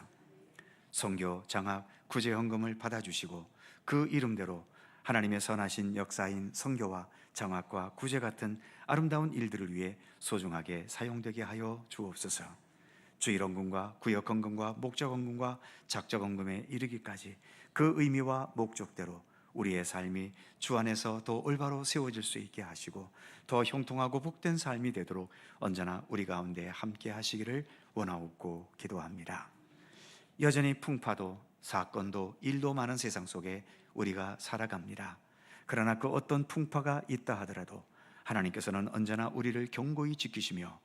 선교, 장학, 구제 헌금을 받아주시고 그 이름대로 하나님의 선하신 역사인 선교와 장학과 구제 같은 아름다운 일들을 위해 소중하게 사용되게 하여 주옵소서. 주일헌금과 구역헌금과 목적헌금과 작정헌금에 이르기까지 그 의미와 목적대로 우리의 삶이 주 안에서 더 올바로 세워질 수 있게 하시고 더 형통하고 복된 삶이 되도록 언제나 우리 가운데 함께 하시기를 원하옵고 기도합니다. 여전히 풍파도 사건도 일도 많은 세상 속에 우리가 살아갑니다. 그러나 그 어떤 풍파가 있다 하더라도 하나님께서는 언제나 우리를 견고히 지키시며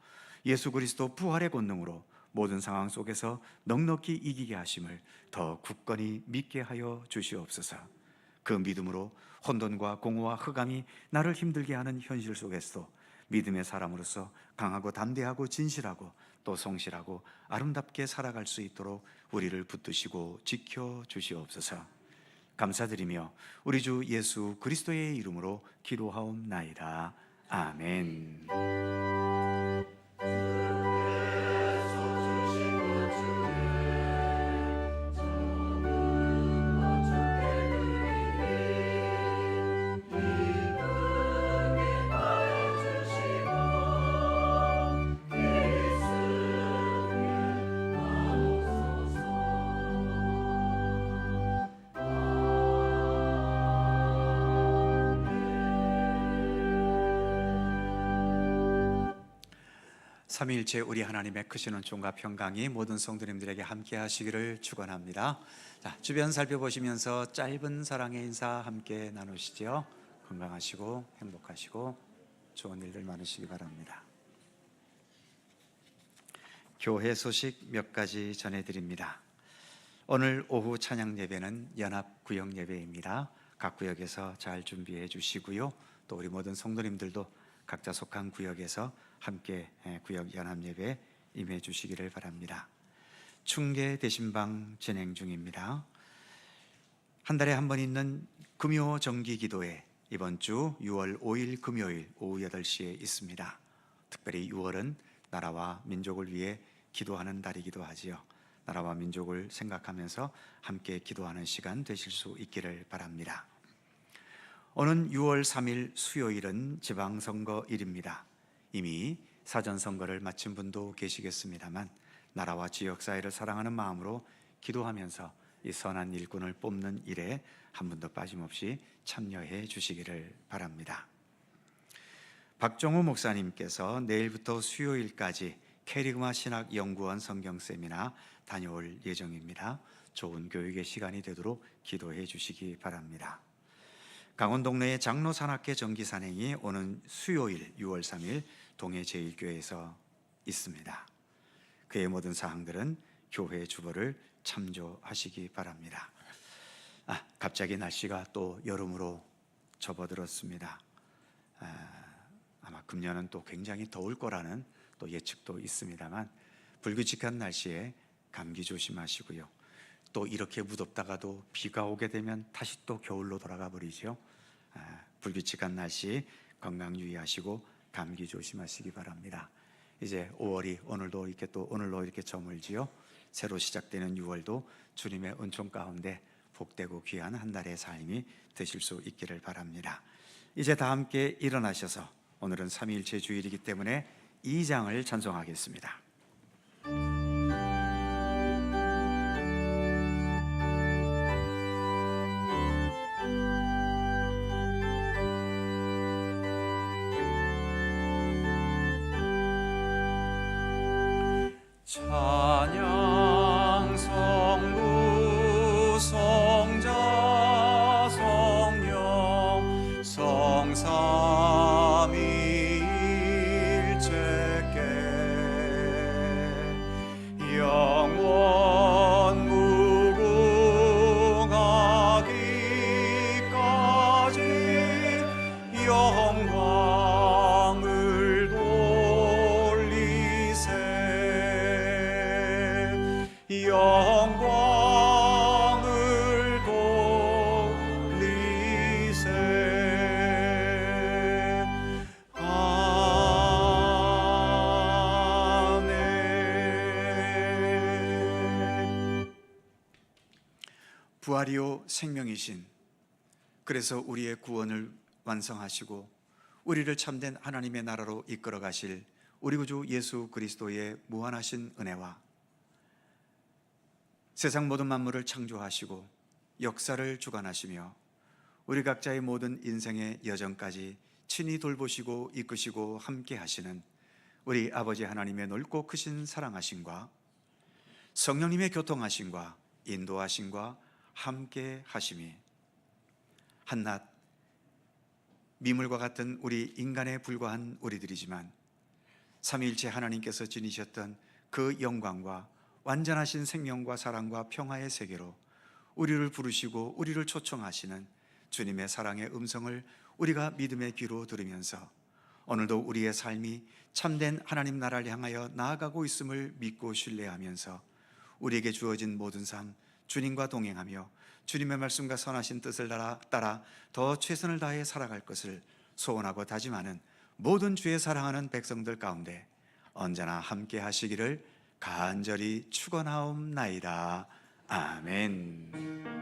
예수 그리스도 부활의 권능으로 모든 상황 속에서 넉넉히 이기게 하심을 더 굳건히 믿게 하여 주시옵소서. 그 믿음으로 혼돈과 공허와 흑암이 나를 힘들게 하는 현실 속에서도 믿음의 사람으로서 강하고 담대하고 진실하고 또 성실하고 아름답게 살아갈 수 있도록 우리를 붙드시고 지켜 주시옵소서. 감사드리며 우리 주 예수 그리스도의 이름으로 기도하옵나이다. 아멘. 삼위일체 우리 하나님의 크신 은총과 평강이 모든 성도님들에게 함께 하시기를 축원합니다. 자, 주변 살펴보시면서 짧은 사랑의 인사 함께 나누시죠. 건강하시고 행복하시고 좋은 일들 많으시기 바랍니다. 교회 소식 몇 가지 전해드립니다. 오늘 오후 찬양 예배는 연합 구역 예배입니다. 각 구역에서 잘 준비해 주시고요. 또 우리 모든 성도님들도 각자 속한 구역에서 함께 구역 연합 예배에 임해 주시기를 바랍니다. 충계 대신방 진행 중입니다. 한 달에 한 번 있는 금요 정기 기도회 이번 주 6월 5일 금요일 오후 8시에 있습니다. 특별히 6월은 나라와 민족을 위해 기도하는 달이기도 하지요. 나라와 민족을 생각하면서 함께 기도하는 시간 되실 수 있기를 바랍니다. 오는 6월 3일 수요일은 지방선거일입니다. 이미 사전선거를 마친 분도 계시겠습니다만 나라와 지역사회를 사랑하는 마음으로 기도하면서 이 선한 일꾼을 뽑는 일에 한 분도 빠짐없이 참여해 주시기를 바랍니다. 박종우 목사님께서 내일부터 수요일까지 캐리그마 신학연구원 성경 세미나 다녀올 예정입니다. 좋은 교육의 시간이 되도록 기도해 주시기 바랍니다. 강원동네의 장로산악회 정기산행이 오는 수요일 6월 3일 동해제일교회에서 있습니다. 그의 모든 사항들은 교회 주보를 참조하시기 바랍니다. 갑자기 날씨가 또 여름으로 접어들었습니다. 아마 금년은 또 굉장히 더울 거라는 또 예측도 있습니다만 불규칙한 날씨에 감기 조심하시고요. 또 이렇게 무덥다가도 비가 오게 되면 다시 또 겨울로 돌아가 버리죠. 불규칙한 날씨 건강 유의하시고 감기 조심하시기 바랍니다. 이제 5월이 오늘로 이렇게 저물지요. 새로 시작되는 6월도 주님의 은총 가운데 복되고 귀한 한 달의 삶이 되실 수 있기를 바랍니다. 이제 다 함께 일어나셔서 오늘은 삼위일체 주일이기 때문에 2장을 찬송하겠습니다. 찬양 성부 성자 성령 성삼위일체께 영원 무궁하기까지 영광을 영광을 돌리세. 아멘. 부활이요 생명이신, 그래서 우리의 구원을 완성하시고 우리를 참된 하나님의 나라로 이끌어 가실 우리 구주 예수 그리스도의 무한하신 은혜와 세상 모든 만물을 창조하시고 역사를 주관하시며 우리 각자의 모든 인생의 여정까지 친히 돌보시고 이끄시고 함께 하시는 우리 아버지 하나님의 넓고 크신 사랑하심과 성령님의 교통하심과 인도하심과 함께 하심이 한낱 미물과 같은 우리 인간에 불과한 우리들이지만 삼위일체 하나님께서 지니셨던 그 영광과 완전하신 생명과 사랑과 평화의 세계로 우리를 부르시고 우리를 초청하시는 주님의 사랑의 음성을 우리가 믿음의 귀로 들으면서 오늘도 우리의 삶이 참된 하나님 나라를 향하여 나아가고 있음을 믿고 신뢰하면서 우리에게 주어진 모든 삶 주님과 동행하며 주님의 말씀과 선하신 뜻을 따라 더 최선을 다해 살아갈 것을 소원하고 다짐하는 모든 주의 사랑하는 백성들 가운데 언제나 함께 하시기를 간절히 축원하옵나이다. 아멘.